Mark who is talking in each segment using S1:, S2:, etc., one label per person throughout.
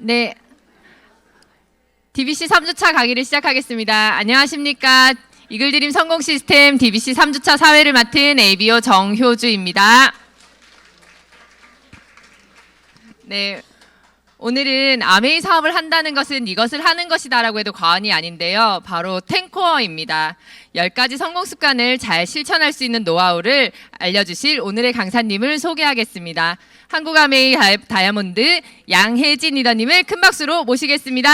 S1: 네, DBC 3주차 강의를 시작하겠습니다. 안녕하십니까. 이글드림 성공 시스템 DBC 3주차 사회를 맡은 ABO 정효주입니다. 네, 오늘은 아메이 사업을 한다는 것은 이것을 하는 것이다라고 해도 과언이 아닌데요. 바로 10코어입니다. 10가지 성공 습관을 잘 실천할 수 있는 노하우를 알려주실 오늘의 강사님을 소개하겠습니다. 한국 아메이 다이아몬드 양혜진 리더님을 큰 박수로 모시겠습니다.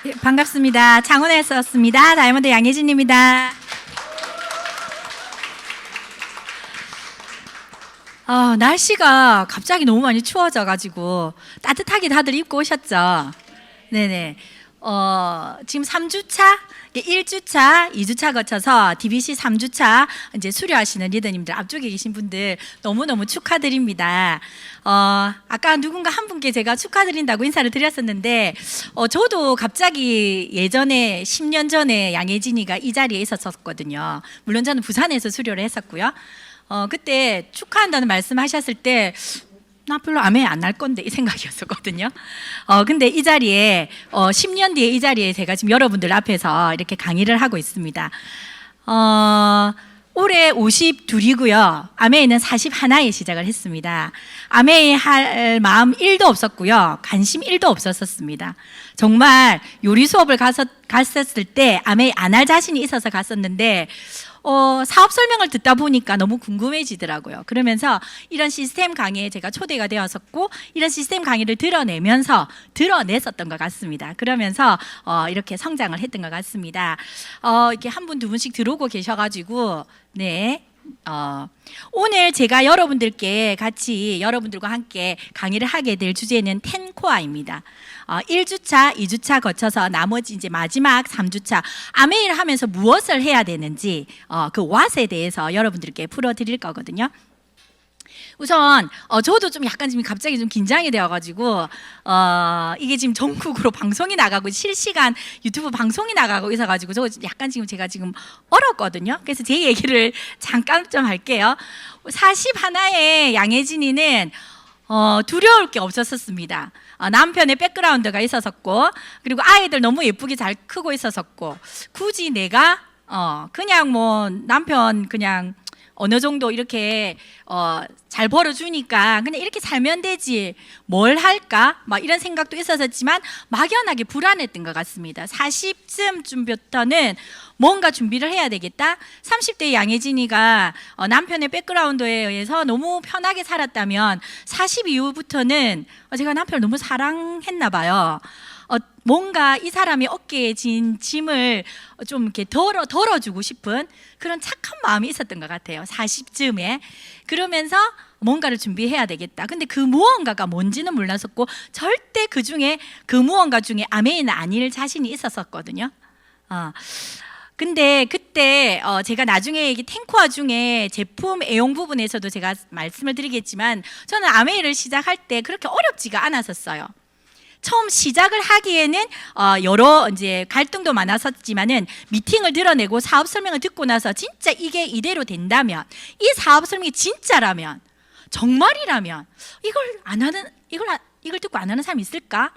S2: 예, 반갑습니다. 창원에서 왔습니다. 다이아몬드 양혜진입니다. 날씨가 갑자기 너무 많이 추워져가지고 따뜻하게 다들 입고 오셨죠? 네네. 지금 3주차, 1주차, 2주차 거쳐서 DBC 3주차 이제 수료하시는 리더님들 앞쪽에 계신 분들 너무너무 축하드립니다. 아까 누군가 한 분께 제가 축하드린다고 인사를 드렸었는데 저도 갑자기 예전에 10년 전에 양혜진이가 이 자리에 있었거든요. 물론 저는 부산에서 수료를 했었고요. 그때 축하한다는 말씀하셨을 때 나 별로 아메 안 날 건데 이 생각이었었거든요. 근데 이 자리에 10년 뒤에 이 자리에 제가 지금 여러분들 앞에서 이렇게 강의를 하고 있습니다. 올해 52이고요. 아메이는 41에 시작을 했습니다. 아메이 할 마음 1도 없었고요. 관심 1도 없었습니다. 정말 요리 수업을 갔었을 때 아메이 안 할 자신이 있어서 갔었는데 사업 설명을 듣다 보니까 너무 궁금해지더라고요. 그러면서 이런 시스템 강의에 제가 초대가 되었었고 이런 시스템 강의를 드러냈었던 것 같습니다. 그러면서 이렇게 성장을 했던 것 같습니다. 이렇게 한 분 두 분씩 들어오고 계셔가지고 네. 오늘 제가 여러분들과 함께 강의를 하게 될 주제는 10코어입니다. 1주차, 2주차 거쳐서 나머지 이제 마지막 3주차 아메이를 하면서 무엇을 해야 되는지 그 what에 대해서 여러분들께 풀어드릴 거거든요. 우선 저도 좀 약간 지금 갑자기 좀 긴장이 되어가지고 이게 지금 전국으로 방송이 나가고 실시간 유튜브 방송이 나가고 있어가지고 제가 지금 얼었거든요. 그래서 제 얘기를 잠깐 좀 할게요. 41의 양혜진이는 두려울 게 없었습니다. 남편의 백그라운드가 있었었고 그리고 아이들 너무 예쁘게 잘 크고 있었었고 굳이 내가 그냥 뭐 남편 그냥 어느 정도 이렇게 잘 벌어주니까 그냥 이렇게 살면 되지 뭘 할까 막 이런 생각도 있었지만 막연하게 불안했던 것 같습니다. 40쯤부터는 뭔가 준비를 해야 되겠다. 30대 양혜진이가 남편의 백그라운드에 의해서 너무 편하게 살았다면 40 이후부터는 제가 남편을 너무 사랑했나 봐요. 뭔가 이 사람이 어깨에 진 짐을 좀 이렇게 덜어주고 싶은 그런 착한 마음이 있었던 것 같아요. 40쯤에. 그러면서 뭔가를 준비해야 되겠다. 근데 그 무언가가 뭔지는 몰랐었고 절대 그 무언가 중에 아메이는 아닐 자신이 있었거든요. 근데 그때 제가 나중에 이 10코어 중에 제품 애용 부분에서도 제가 말씀을 드리겠지만 저는 아메이를 시작할 때 그렇게 어렵지가 않았었어요. 처음 시작을 하기에는 여러 이제 갈등도 많았었지만은 미팅을 드러내고 사업 설명을 듣고 나서 진짜 이게 이대로 된다면 이 사업 설명이 진짜라면 정말이라면 이걸 듣고 안 하는 사람이 있을까?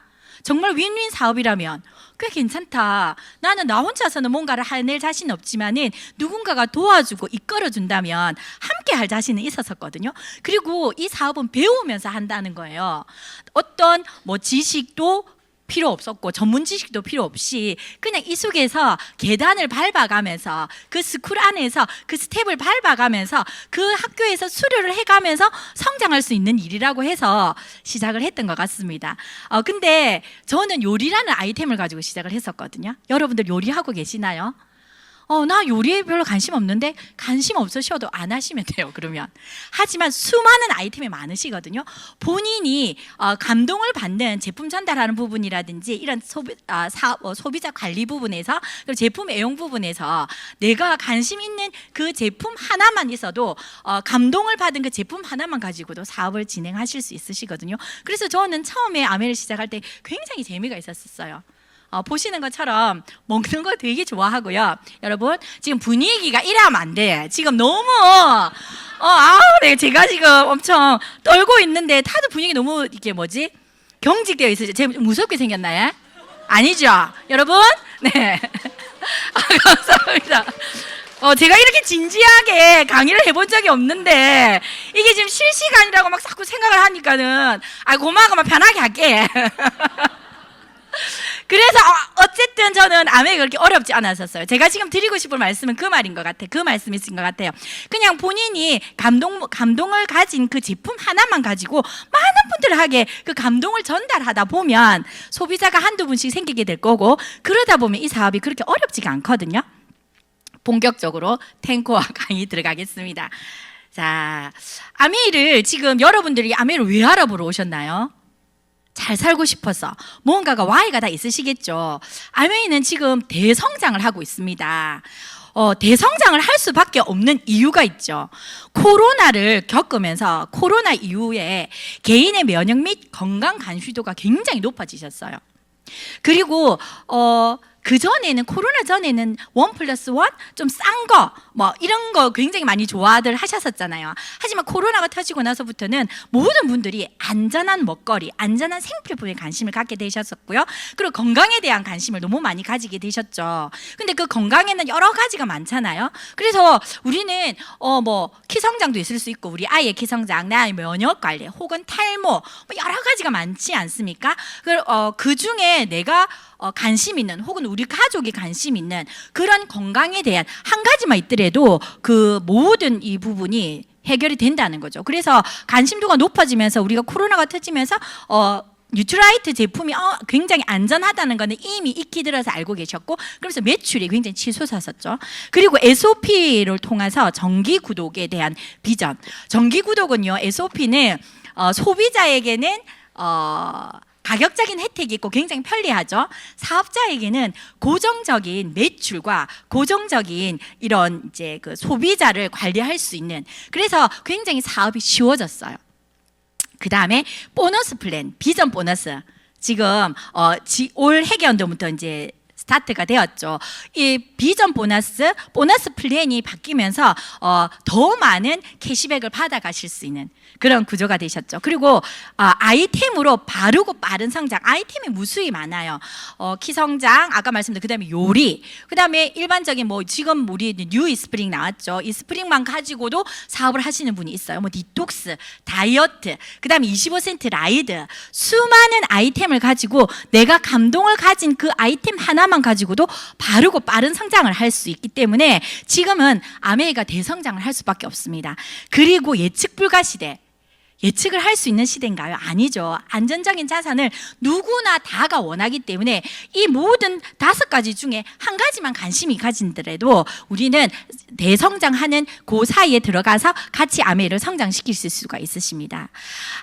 S2: 정말 윈윈 사업이라면 꽤 괜찮다. 나는 나 혼자서는 뭔가를 해낼 자신은 없지만은 누군가가 도와주고 이끌어준다면 함께 할 자신은 있었거든요. 그리고 이 사업은 배우면서 한다는 거예요. 어떤 뭐 지식도 필요 없었고 전문 지식도 필요 없이 그냥 이 속에서 계단을 밟아가면서 그 스쿨 안에서 그 스텝을 밟아가면서 그 학교에서 수료를 해가면서 성장할 수 있는 일이라고 해서 시작을 했던 것 같습니다. 근데 저는 요리라는 아이템을 가지고 시작을 했었거든요. 여러분들 요리하고 계시나요? 나 요리에 별로 관심 없는데 관심 없으셔도 안 하시면 돼요. 그러면 하지만 수많은 아이템이 많으시거든요. 본인이 감동을 받는 제품 전달하는 부분이라든지 이런 소비자 관리 부분에서 그리고 제품 애용 부분에서 내가 관심 있는 그 제품 하나만 있어도 감동을 받은 그 제품 하나만 가지고도 사업을 진행하실 수 있으시거든요. 그래서 저는 처음에 아메를 시작할 때 굉장히 재미가 있었어요. 보시는 것처럼 먹는 거 되게 좋아하고요. 여러분 지금 분위기가 이러면 안 돼. 지금 너무 네, 제가 지금 엄청 떨고 있는데 다들 분위기 너무 이게 뭐지? 경직되어 있으죠. 제가 무섭게 생겼나요? 아니죠, 여러분? 네. 감사합니다. 제가 이렇게 진지하게 강의를 해본 적이 없는데 이게 지금 실시간이라고 막 자꾸 생각을 하니까는 고마워, 편하게 할게. 그래서 어쨌든 저는 아메가 그렇게 어렵지 않았었어요. 제가 지금 드리고 싶은 말씀은 그 말인 것 같아요. 그 말씀이신 것 같아요. 그냥 본인이 감동을 가진 그 제품 하나만 가지고 많은 분들에게 그 감동을 전달하다 보면 소비자가 한두 분씩 생기게 될 거고, 그러다 보면 이 사업이 그렇게 어렵지가 않거든요. 본격적으로 탱코와 강의 들어가겠습니다. 자, 아메이를 지금 여러분들이 아메이를 왜 알아보러 오셨나요? 잘 살고 싶어서 뭔가가 Y가 다 있으시겠죠. 아메이는 지금 대성장을 하고 있습니다. 대성장을 할 수밖에 없는 이유가 있죠. 코로나를 겪으면서 코로나 이후에 개인의 면역 및 건강 간주도가 굉장히 높아지셨어요. 그리고 그전에는, 코로나 전에는 1+1 좀 싼 거 뭐 이런 거 굉장히 많이 좋아들 하셨었잖아요. 하지만 코로나가 터지고 나서부터는 모든 분들이 안전한 먹거리, 안전한 생필품에 관심을 갖게 되셨었고요. 그리고 건강에 대한 관심을 너무 많이 가지게 되셨죠. 근데 그 건강에는 여러 가지가 많잖아요. 그래서 우리는 뭐 키성장도 있을 수 있고, 우리 아이의 키성장, 내 아이 면역 관리, 혹은 탈모, 뭐 여러 가지가 많지 않습니까? 그 중에 내가 관심 있는, 혹은 우리 가족이 관심 있는 그런 건강에 대한 한 가지만 있더라도 그 모든 이 부분이 해결이 된다는 거죠. 그래서 관심도가 높아지면서 우리가 코로나가 터지면서 뉴트라이트 제품이 굉장히 안전하다는 거는 이미 익히 들어서 알고 계셨고, 그래서 매출이 굉장히 치솟았었죠. 그리고 SOP를 통해서 정기 구독에 대한 비전. 정기 구독은요, SOP는 소비자에게는 가격적인 혜택이 있고 굉장히 편리하죠. 사업자에게는 고정적인 매출과 고정적인 이런 이제 그 소비자를 관리할 수 있는, 그래서 굉장히 사업이 쉬워졌어요. 그 다음에 보너스 플랜, 비전 보너스. 지금 올 해계연도부터 이제 스타트가 되었죠. 이 비전 보너스 플랜이 바뀌면서 더 많은 캐시백을 받아가실 수 있는 그런 구조가 되셨죠. 그리고 아이템으로 바르고 빠른 성장, 아이템이 무수히 많아요. 키성장, 아까 말씀드린, 그다음에 요리, 그다음에 일반적인 뭐 지금 우리 뉴 이스프링 나왔죠. 이스프링만 가지고도 사업을 하시는 분이 있어요. 뭐 디톡스, 다이어트, 그다음에 25센트 라이드, 수많은 아이템을 가지고 내가 감동을 가진 그 아이템 하나만 가지고도 바르고 빠른 성장을 할 수 있기 때문에 지금은 아메이가 대성장을 할 수밖에 없습니다. 그리고 예측 불가 시대. 예측을 할 수 있는 시대인가요? 아니죠. 안전적인 자산을 누구나 다가 원하기 때문에 이 모든 5가지 중에 한 가지만 관심이 가진더라도 우리는 대성장하는 그 사이에 들어가서 같이 아메이를 성장시킬 수가 있으십니다.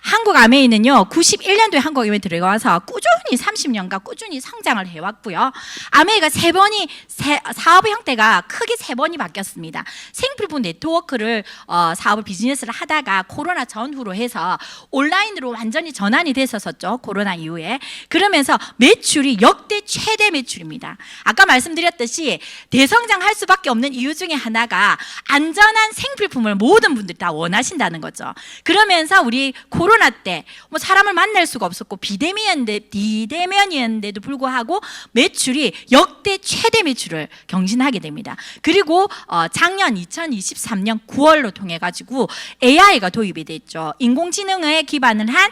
S2: 한국 아메이는요, 91년도에 한국 아메이 들어가서 꾸준히 30년간 꾸준히 성장을 해왔고요. 아메이가 사업의 형태가 크게 3번이 바뀌었습니다. 생필품 네트워크를 사업을 비즈니스를 하다가 코로나 전후로 해서 온라인으로 완전히 전환이 됐었죠. 코로나 이후에. 그러면서 매출이 역대 최대 매출입니다. 아까 말씀드렸듯이 대성장할 수밖에 없는 이유 중에 하나가 안전한 생필품을 모든 분들이 다 원하신다는 거죠. 그러면서 우리 코로나 때 뭐 사람을 만날 수가 없었고 비대면이었는데도 불구하고 매출이 역대 최대 매출을 경신하게 됩니다. 그리고 작년 2023년 9월로 통해 가지고 AI가 도입이 됐죠. 인공지능에 기반을 한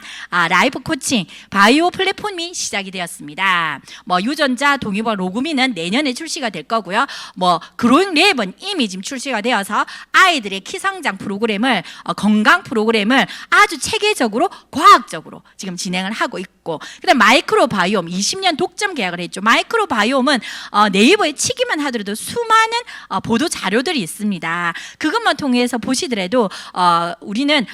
S2: 라이프 코칭 바이오 플랫폼이 시작이 되었습니다. 뭐 유전자 동의보 로그민은 내년에 출시가 될 거고요. 뭐 그로잉 랩은 이미 지금 출시가 되어서 아이들의 키성장 프로그램을 건강 프로그램을 아주 체계적으로 과학적으로 지금 진행을 하고 있고, 그다음 마이크로바이옴 20년 독점 계약을 했죠. 마이크로바이옴은 네이버에 치기만 하더라도 수많은 보도 자료들이 있습니다. 그것만 통해서 보시더라도 우리는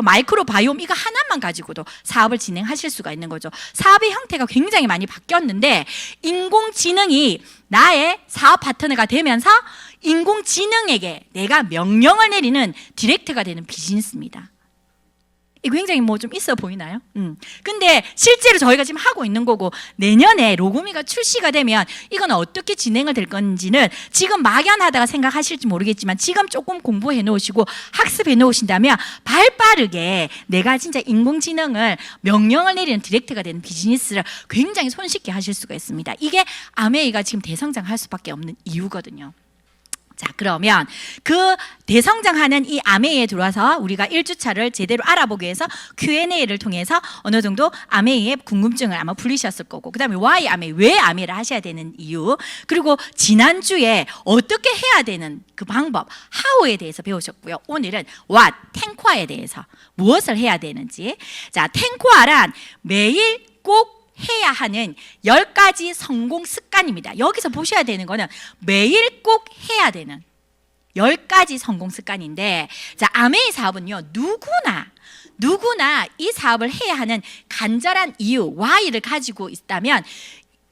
S2: 마이크로바이옴 이거 하나만 가지고도 사업을 진행하실 수가 있는 거죠. 사업의 형태가 굉장히 많이 바뀌었는데 인공지능이 나의 사업 파트너가 되면서 인공지능에게 내가 명령을 내리는 디렉트가 되는 비즈니스입니다. 이거 굉장히 뭐 좀 있어 보이나요? 근데 실제로 저희가 지금 하고 있는 거고 내년에 로그미가 출시가 되면 이건 어떻게 진행을 될 건지는 지금 막연하다가 생각하실지 모르겠지만 지금 조금 공부해 놓으시고 학습해 놓으신다면 발 빠르게 내가 진짜 인공지능을 명령을 내리는 디렉터가 되는 비즈니스를 굉장히 손쉽게 하실 수가 있습니다. 이게 아메이가 지금 대성장할 수밖에 없는 이유거든요. 자, 그러면 그 대성장하는 이 아메이에 들어와서 우리가 1주차를 제대로 알아보기 위해서 Q&A를 통해서 어느 정도 아메이의 궁금증을 아마 풀리셨을 거고, 그 다음에 why 아메이, 왜 아메이를 하셔야 되는 이유, 그리고 지난주에 어떻게 해야 되는 그 방법, how에 대해서 배우셨고요. 오늘은 what, 탱코아에 대해서 무엇을 해야 되는지. 자, 탱코아란 매일 꼭 해야 하는 10가지 성공 습관입니다. 여기서 보셔야 되는 거는 매일 꼭 해야 되는 10가지 성공 습관인데, 자, 아메이 사업은요, 누구나 이 사업을 해야 하는 간절한 이유, why를 가지고 있다면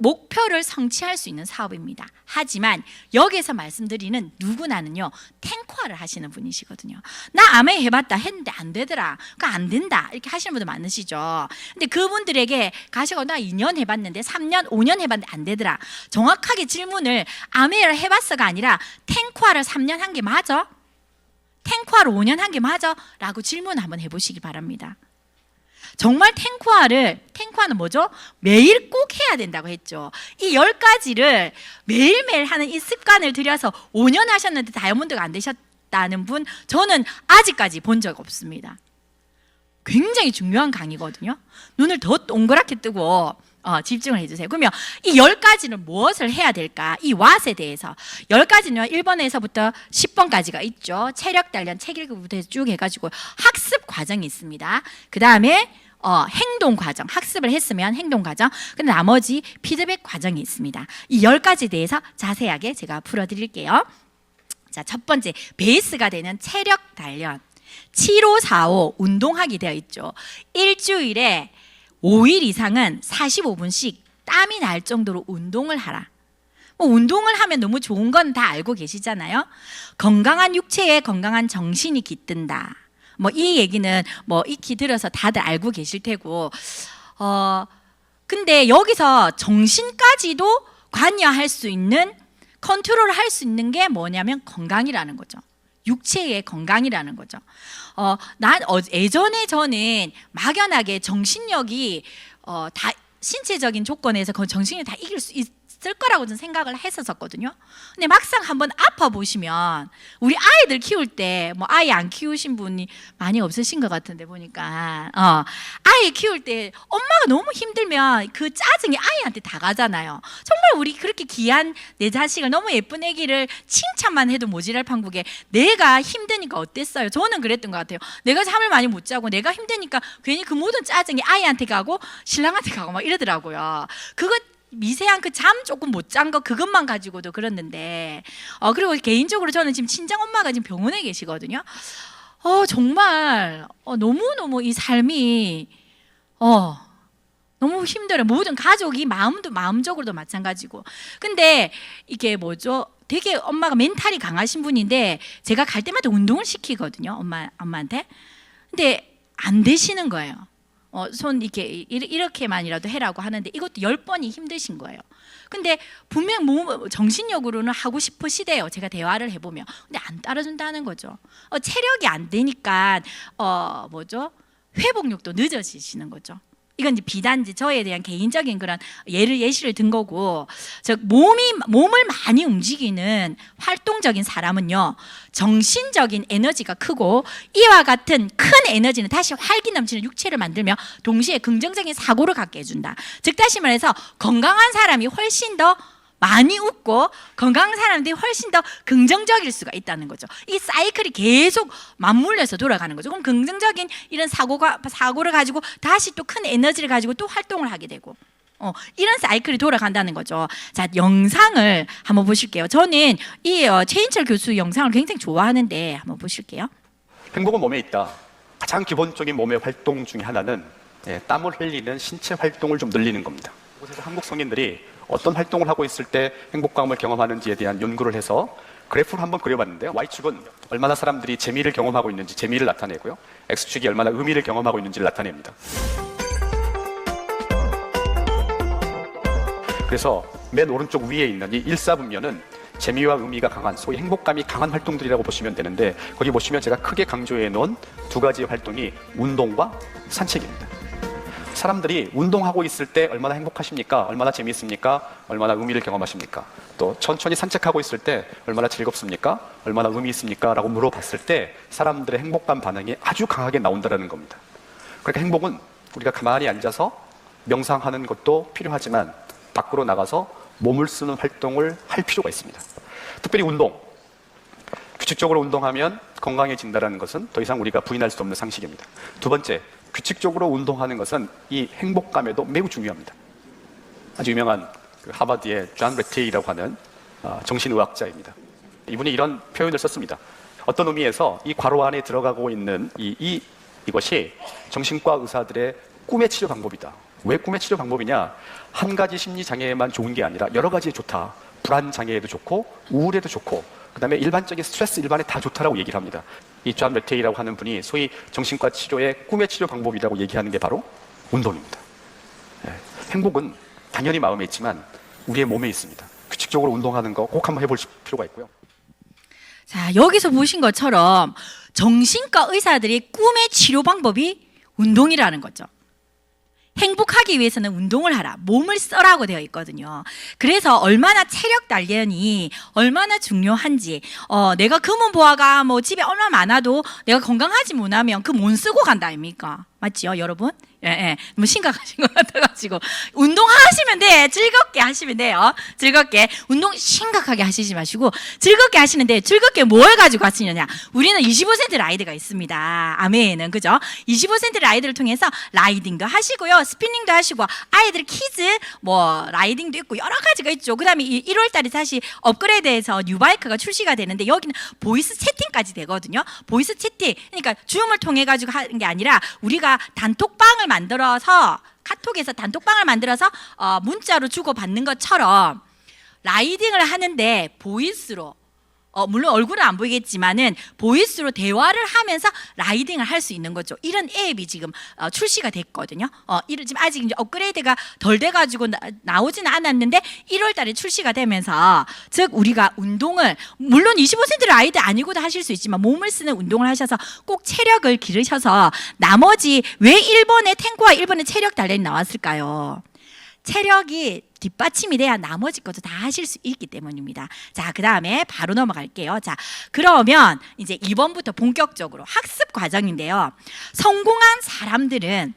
S2: 목표를 성취할 수 있는 사업입니다. 하지만 여기서 말씀드리는 누구나는요, 탱코아를 하시는 분이시거든요. 나 아메이 해봤다 했는데 안 되더라, 그러니까 안 된다, 이렇게 하시는 분들 많으시죠. 근데 그분들에게 가셔서 나 2년 해봤는데 3년, 5년 해봤는데 안 되더라, 정확하게 질문을 아메이를 해봤어가 아니라 탱코아를 3년 한 게 맞아? 탱코아를 5년 한 게 맞아? 라고 질문 한번 해보시기 바랍니다. 정말 탱코아는 뭐죠? 매일 꼭 해야 된다고 했죠. 이 10가지를 매일매일 하는 이 습관을 들여서 5년 하셨는데 다이아몬드가 안 되셨다는 분, 저는 아직까지 본 적 없습니다. 굉장히 중요한 강의거든요. 눈을 더 동그랗게 뜨고 집중을 해주세요. 그러면 이 10가지는 무엇을 해야 될까? 이 what에 대해서 10가지는 1번에서부터 10번까지가 있죠. 체력 단련, 책 읽기부터 쭉 해가지고 학습 과정이 있습니다. 그 다음에 행동 과정, 학습을 했으면 행동 과정, 근데 나머지 피드백 과정이 있습니다. 이 10가지에 대해서 자세하게 제가 풀어드릴게요. 자, 첫 번째, 베이스가 되는 체력 단련. 7545 운동하기 되어 있죠. 일주일에 5일 이상은 45분씩 땀이 날 정도로 운동을 하라. 운동을 하면 너무 좋은 건 다 알고 계시잖아요. 건강한 육체에 건강한 정신이 깃든다. 이 얘기는 익히 들어서 다들 알고 계실 테고, 근데 여기서 정신까지도 관여할 수 있는, 컨트롤을 할 수 있는 게 뭐냐면 건강이라는 거죠. 육체의 건강이라는 거죠. 예전에 저는 막연하게 정신력이 다 신체적인 조건에서 그 정신이 다 이길 수 있을 거라고 저는 생각을 했었거든요. 근데 막상 한번 아파 보시면, 우리 아이들 키울 때 아이 안 키우신 분이 많이 없으신 것 같은데 보니까 아이 키울 때 엄마가 너무 힘들면 그 짜증이 아이한테 다 가잖아요. 정말 우리 그렇게 귀한 내 자식을, 너무 예쁜 애기를 칭찬만 해도 모자랄 판국에 내가 힘드니까 어땠어요? 저는 그랬던 것 같아요. 내가 잠을 많이 못 자고 내가 힘드니까 괜히 그 모든 짜증이 아이한테 가고 신랑한테 가고 막 이러더라고요. 그거 미세한 그 잠 조금 못 잔 거, 그것만 가지고도 그랬는데, 그리고 개인적으로 저는 지금 친정 엄마가 지금 병원에 계시거든요. 정말 너무너무 이 삶이 너무 힘들어요. 모든 가족이 마음적으로도 마찬가지고. 근데 이게 뭐죠? 되게 엄마가 멘탈이 강하신 분인데 제가 갈 때마다 운동을 시키거든요, 엄마한테. 근데 안 되시는 거예요. 손 이렇게만이라도 해라고 하는데 이것도 10번이 힘드신 거예요. 근데 분명 정신력으로는 하고 싶으시대요. 제가 대화를 해보면. 근데 안 따라준다는 거죠. 체력이 안 되니까 회복력도 늦어지시는 거죠. 이건 이제 비단지 저에 대한 개인적인 그런 예시를 든 거고, 즉 몸을 많이 움직이는 활동적인 사람은요, 정신적인 에너지가 크고, 이와 같은 큰 에너지는 다시 활기 넘치는 육체를 만들며 동시에 긍정적인 사고를 갖게 해준다. 즉 다시 말해서 건강한 사람이 훨씬 더 많이 웃고 건강한 사람들이 훨씬 더 긍정적일 수가 있다는 거죠. 이 사이클이 계속 맞물려서 돌아가는 거죠. 그럼 긍정적인 이런 사고를 가지고 다시 또 큰 에너지를 가지고 또 활동을 하게 되고, 이런 사이클이 돌아간다는 거죠. 자, 영상을 한번 보실게요. 저는 이 최인철 교수 영상을 굉장히 좋아하는데 한번 보실게요.
S3: 행복은 몸에 있다. 가장 기본적인 몸의 활동 중에 하나는 땀을 흘리는 신체 활동을 좀 늘리는 겁니다. 그래서 한국 성인들이 어떤 활동을 하고 있을 때 행복감을 경험하는지에 대한 연구를 해서 그래프를 한번 그려봤는데요. Y축은 얼마나 사람들이 재미를 경험하고 있는지 재미를 나타내고요. X축이 얼마나 의미를 경험하고 있는지를 나타냅니다. 그래서 맨 오른쪽 위에 있는 이 일사분면은 재미와 의미가 강한, 소위 행복감이 강한 활동들이라고 보시면 되는데, 거기 보시면 제가 크게 강조해 놓은 두 가지 활동이 운동과 산책입니다. 사람들이 운동하고 있을 때 얼마나 행복하십니까? 얼마나 재미있습니까? 얼마나 의미를 경험하십니까? 또 천천히 산책하고 있을 때 얼마나 즐겁습니까? 얼마나 의미 있습니까? 라고 물어봤을 때 사람들의 행복감 반응이 아주 강하게 나온다는 겁니다. 그러니까 행복은 우리가 가만히 앉아서 명상하는 것도 필요하지만 밖으로 나가서 몸을 쓰는 활동을 할 필요가 있습니다. 특별히 운동. 규칙적으로 운동하면 건강해진다는 것은 더 이상 우리가 부인할 수 없는 상식입니다. 두 번째, 규칙적으로 운동하는 것은 이 행복감에도 매우 중요합니다. 아주 유명한 하버드의 존 레테이라고 하는 정신의학자입니다. 이분이 이런 표현을 썼습니다. 어떤 의미에서 이 괄호 안에 들어가고 있는 이것이 정신과 의사들의 꿈의 치료 방법이다. 왜 꿈의 치료 방법이냐? 한 가지 심리 장애에만 좋은 게 아니라 여러 가지에 좋다. 불안 장애에도 좋고 우울에도 좋고 그다음에 일반적인 스트레스 일반에 다 좋다라고 얘기를 합니다. 이 존 레테이라고 하는 분이 소위 정신과 치료의 꿈의 치료 방법이라고 얘기하는 게 바로 운동입니다. 행복은 당연히 마음에 있지만 우리의 몸에 있습니다. 규칙적으로 운동하는 거 꼭 한번 해볼 필요가 있고요.
S2: 자, 여기서 보신 것처럼 정신과 의사들의 꿈의 치료 방법이 운동이라는 거죠. 행복하기 위해서는 운동을 하라, 몸을 써라고 되어 있거든요. 그래서 얼마나 체력 단련이 얼마나 중요한지, 내가 금은 보아가 뭐 집에 얼마 많아도 내가 건강하지 못하면 그 못 쓰고 간다 아닙니까? 맞지요, 여러분? 예. 너무 심각하신 것 같아가지고 운동하시면 돼. 즐겁게 하시면 돼요. 즐겁게. 운동 심각하게 하시지 마시고 즐겁게 하시는데, 즐겁게 뭘 가지고 하시느냐? 우리는 25센트 라이드가 있습니다. 아메에는, 그죠? 25센트 라이드를 통해서 라이딩도 하시고요, 스피닝도 하시고, 아이들 키즈 뭐 라이딩도 있고 여러 가지가 있죠. 그 다음에 1월 달에 다시 업그레이드해서 뉴바이크가 출시가 되는데, 여기는 보이스 채팅까지 되거든요. 보이스 채팅, 그러니까 줌을 통해 가지고 하는 게 아니라 우리가 단톡방을 만들어서, 카톡에서 단톡방을 만들어서 문자로 주고받는 것처럼 라이딩을 하는데 보이스로, 물론 얼굴은 안 보이겠지만은 보이스로 대화를 하면서 라이딩을 할 수 있는 거죠. 이런 앱이 지금 출시가 됐거든요. 지금 아직 이제 업그레이드가 덜 돼가지고 나오지는 않았는데 1월달에 출시가 되면서, 즉 우리가 운동을, 물론 25센트 라이드 아니고도 하실 수 있지만 몸을 쓰는 운동을 하셔서 꼭 체력을 기르셔서, 나머지 왜 일본의 탱코와 일본의 체력 단련이 나왔을까요? 체력이 뒷받침이 돼야 나머지 것도 다 하실 수 있기 때문입니다. 자, 그 다음에 바로 넘어갈게요. 자, 그러면 이제 2번부터 본격적으로 학습 과정인데요. 성공한 사람들은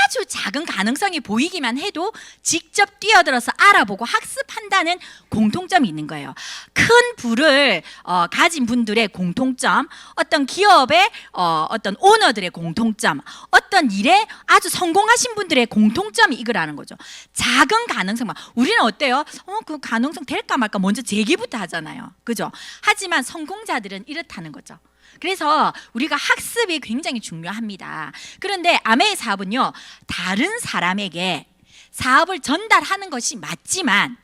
S2: 아주 작은 가능성이 보이기만 해도 직접 뛰어들어서 알아보고 학습한다는 공통점이 있는 거예요. 큰 부를 가진 분들의 공통점, 어떤 기업의 어떤 오너들의 공통점, 어떤 일에 아주 성공하신 분들의 공통점이 이거라는 거죠. 작은 가능성만. 우리는 어때요? 그 가능성 될까 말까 먼저 제기부터 하잖아요. 그죠? 하지만 성공자들은 이렇다는 거죠. 그래서 우리가 학습이 굉장히 중요합니다. 그런데 아메의 사업은요, 다른 사람에게 사업을 전달하는 것이 맞지만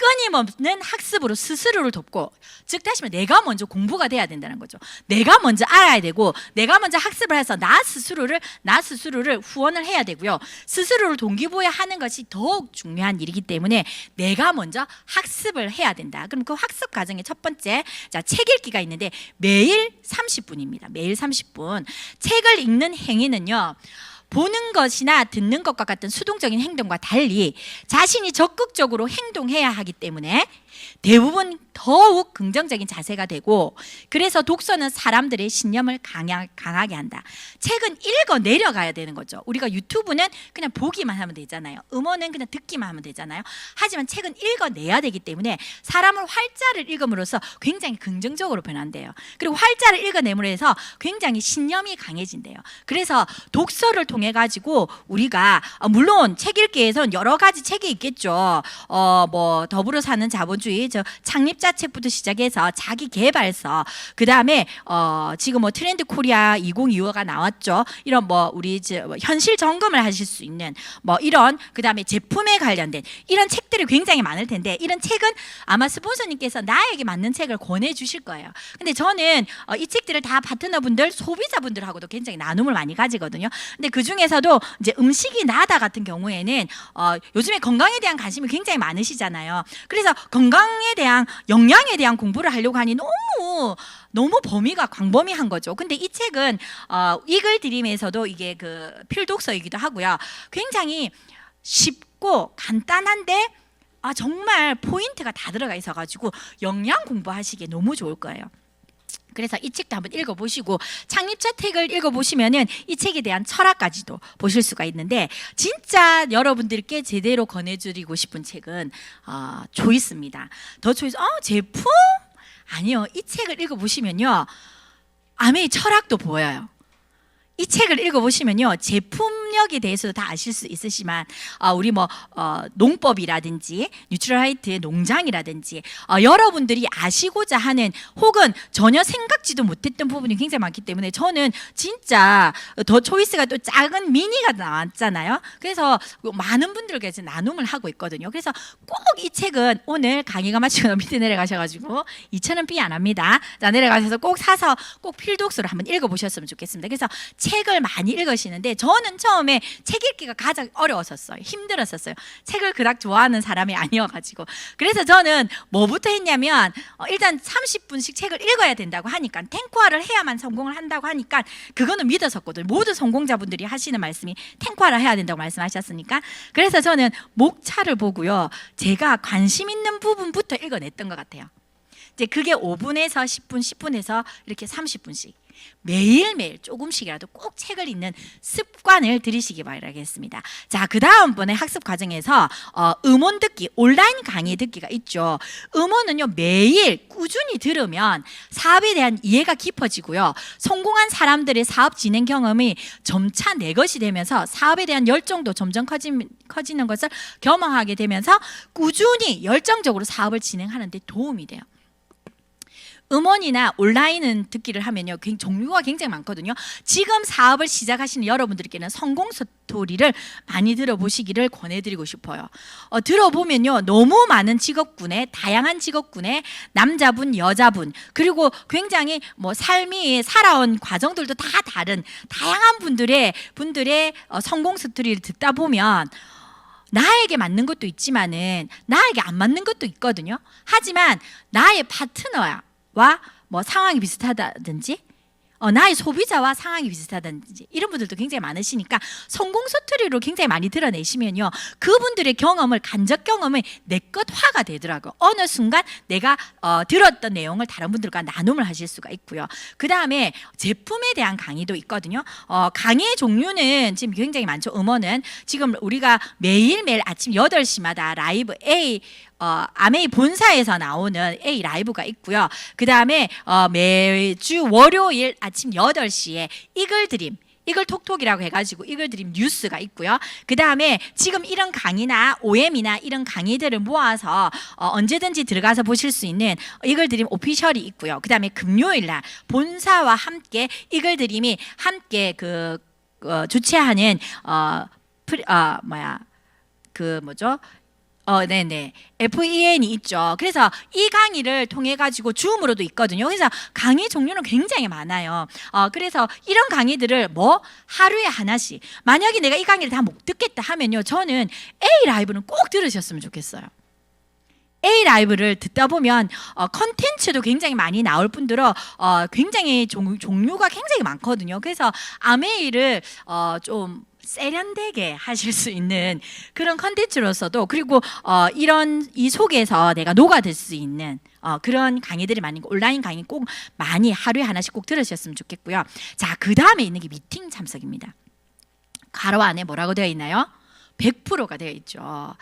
S2: 끊임없는 학습으로 스스로를 돕고, 즉 다시 말해 내가 먼저 공부가 돼야 된다는 거죠. 내가 먼저 알아야 되고, 내가 먼저 학습을 해서 나 스스로를 후원을 해야 되고요. 스스로를 동기부여하는 것이 더욱 중요한 일이기 때문에 내가 먼저 학습을 해야 된다. 그럼 그 학습 과정의 첫 번째, 자, 책 읽기가 있는데 매일 30분입니다. 매일 30분. 책을 읽는 행위는요, 보는 것이나 듣는 것과 같은 수동적인 행동과 달리 자신이 적극적으로 행동해야 하기 때문에 대부분 더욱 긍정적인 자세가 되고, 그래서 독서는 사람들의 신념을 강하게 한다. 책은 읽어 내려가야 되는 거죠. 우리가 유튜브는 그냥 보기만 하면 되잖아요. 음원은 그냥 듣기만 하면 되잖아요. 하지만 책은 읽어내야 되기 때문에 사람을 활자를 읽음으로써 굉장히 긍정적으로 변한대요. 그리고 활자를 읽어내므로 해서 굉장히 신념이 강해진대요. 그래서 독서를 통해 가지고 우리가, 물론 책 읽기에선 여러 가지 책이 있겠죠. 뭐 더불어 사는 자본주의 성공주의, 저 창립자 책부터 시작해서 자기 개발서, 그 다음에 지금 뭐 트렌드 코리아 2025가 나왔죠. 이런 뭐 우리 현실 점검을 하실 수 있는 뭐 이런, 그 다음에 제품에 관련된 이런 책들이 굉장히 많을 텐데, 이런 책은 아마 스폰서님께서 나에게 맞는 책을 권해주실 거예요. 근데 저는 이 책들을 다 파트너분들, 소비자분들하고도 굉장히 나눔을 많이 가지거든요. 근데 그 중에서도 이제 음식이 나다 같은 경우에는 요즘에 건강에 대한 관심이 굉장히 많으시잖아요. 그래서 건강에 대한, 영양에 대한 공부를 하려고 하니 너무 범위가 광범위한 거죠. 근데 이 책은 이글 드림에서도 이게 그 필독서이기도 하고요. 굉장히 쉽고 간단한데 정말 포인트가 다 들어가 있어가지고 영양 공부하시기에 너무 좋을 거예요. 그래서 이 책도 한번 읽어보시고, 창립자 책을 읽어보시면은 이 책에 대한 철학까지도 보실 수가 있는데, 진짜 여러분들께 제대로 권해드리고 싶은 책은 조이스입니다. 더 조이스. 제품? 아니요. 이 책을 읽어보시면요, 아메이 철학도 보여요. 이 책을 읽어보시면요, 제품력에 대해서도 다 아실 수 있으시만, 우리 농법이라든지 뉴트럴하이트의 농장이라든지 여러분들이 아시고자 하는, 혹은 전혀 생각지도 못했던 부분이 굉장히 많기 때문에, 저는 진짜 더 초이스가 또 작은 미니가 나왔잖아요. 그래서 많은 분들께서 나눔을 하고 있거든요. 그래서 꼭 이 책은 오늘 강의가 마치고 밑에 내려가셔가지고 2,000원 비 안 합니다. 자, 내려가셔서 꼭 사서 꼭 필독서를 한번 읽어보셨으면 좋겠습니다. 그래서 책을 많이 읽으시는데, 저는 처음에 책 읽기가 가장 어려웠었어요. 힘들었었어요. 책을 그닥 좋아하는 사람이 아니어가지고. 그래서 저는 뭐부터 했냐면, 일단 30분씩 책을 읽어야 된다고 하니까, 탱크화를 해야만 성공을 한다고 하니까 그거는 믿었었거든요. 모든 성공자분들이 하시는 말씀이 탱크화를 해야 된다고 말씀하셨으니까. 그래서 저는 목차를 보고요, 제가 관심 있는 부분부터 읽어냈던 것 같아요. 이제 그게 5분에서 10분, 10분에서 이렇게 30분씩 매일매일 조금씩이라도 꼭 책을 읽는 습관을 들이시기 바라겠습니다. 자, 그 다음번에 학습 과정에서 음원 듣기, 온라인 강의 듣기가 있죠. 음원은요, 매일 꾸준히 들으면 사업에 대한 이해가 깊어지고요, 성공한 사람들의 사업 진행 경험이 점차 내 것이 되면서 사업에 대한 열정도 점점 커지는 것을 경험하게 되면서 꾸준히 열정적으로 사업을 진행하는 데 도움이 돼요. 음원이나 온라인은 듣기를 하면요, 종류가 굉장히 많거든요. 지금 사업을 시작하시는 여러분들께는 성공 스토리를 많이 들어보시기를 권해드리고 싶어요. 들어보면요, 너무 많은 직업군에, 다양한 직업군에 남자분, 여자분, 그리고 굉장히 삶이 살아온 과정들도 다 다른 다양한 분들의 성공 스토리를 듣다 보면 나에게 맞는 것도 있지만은 나에게 안 맞는 것도 있거든요. 하지만 나의 파트너야 상황이 비슷하다든지, 나의 소비자와 상황이 비슷하다든지, 이런 분들도 굉장히 많으시니까 성공 스토리로 굉장히 많이 드러내시면요, 그분들의 경험을, 간접 경험이 내 것화가 되더라고요. 어느 순간 내가 들었던 내용을 다른 분들과 나눔을 하실 수가 있고요. 그 다음에 제품에 대한 강의도 있거든요. 강의의 종류는 지금 굉장히 많죠. 음원은 지금 우리가 매일매일 아침 8시마다 라이브 아메이 본사에서 나오는 A 라이브가 있고요. 그 다음에 매주 월요일 아침 8시에 이글 톡톡이라고 해가지고 이글드림 뉴스가 있고요. 그 다음에 지금 이런 강의나 OM이나 이런 강의들을 모아서 언제든지 들어가서 보실 수 있는 이글드림 오피셜이 있고요. 그 다음에 금요일날 본사와 함께 이글드림이 함께 주최하는 FEN이 있죠. 그래서 이 강의를 통해 가지고 줌으로도 있거든요. 그래서 강의 종류는 굉장히 많아요. 그래서 이런 강의들을 하루에 하나씩, 만약에 내가 이 강의를 다 못 듣겠다 하면요, 저는 A 라이브는 꼭 들으셨으면 좋겠어요. A 라이브를 듣다 보면 컨텐츠도 굉장히 많이 나올 뿐더러 굉장히 종류가 굉장히 많거든요. 그래서 아메이를 좀 세련되게 하실 수 있는 그런 컨텐츠로서도, 그리고 이 속에서 내가 녹아들 수 있는 그런 강의들이 많은 거, 온라인 강의 꼭 많이 하루에 하나씩 꼭 들으셨으면 좋겠고요. 자, 그 다음에 있는 게 미팅 참석입니다. 가로 안에 뭐라고 되어 있나요? 100%가 되어 있죠.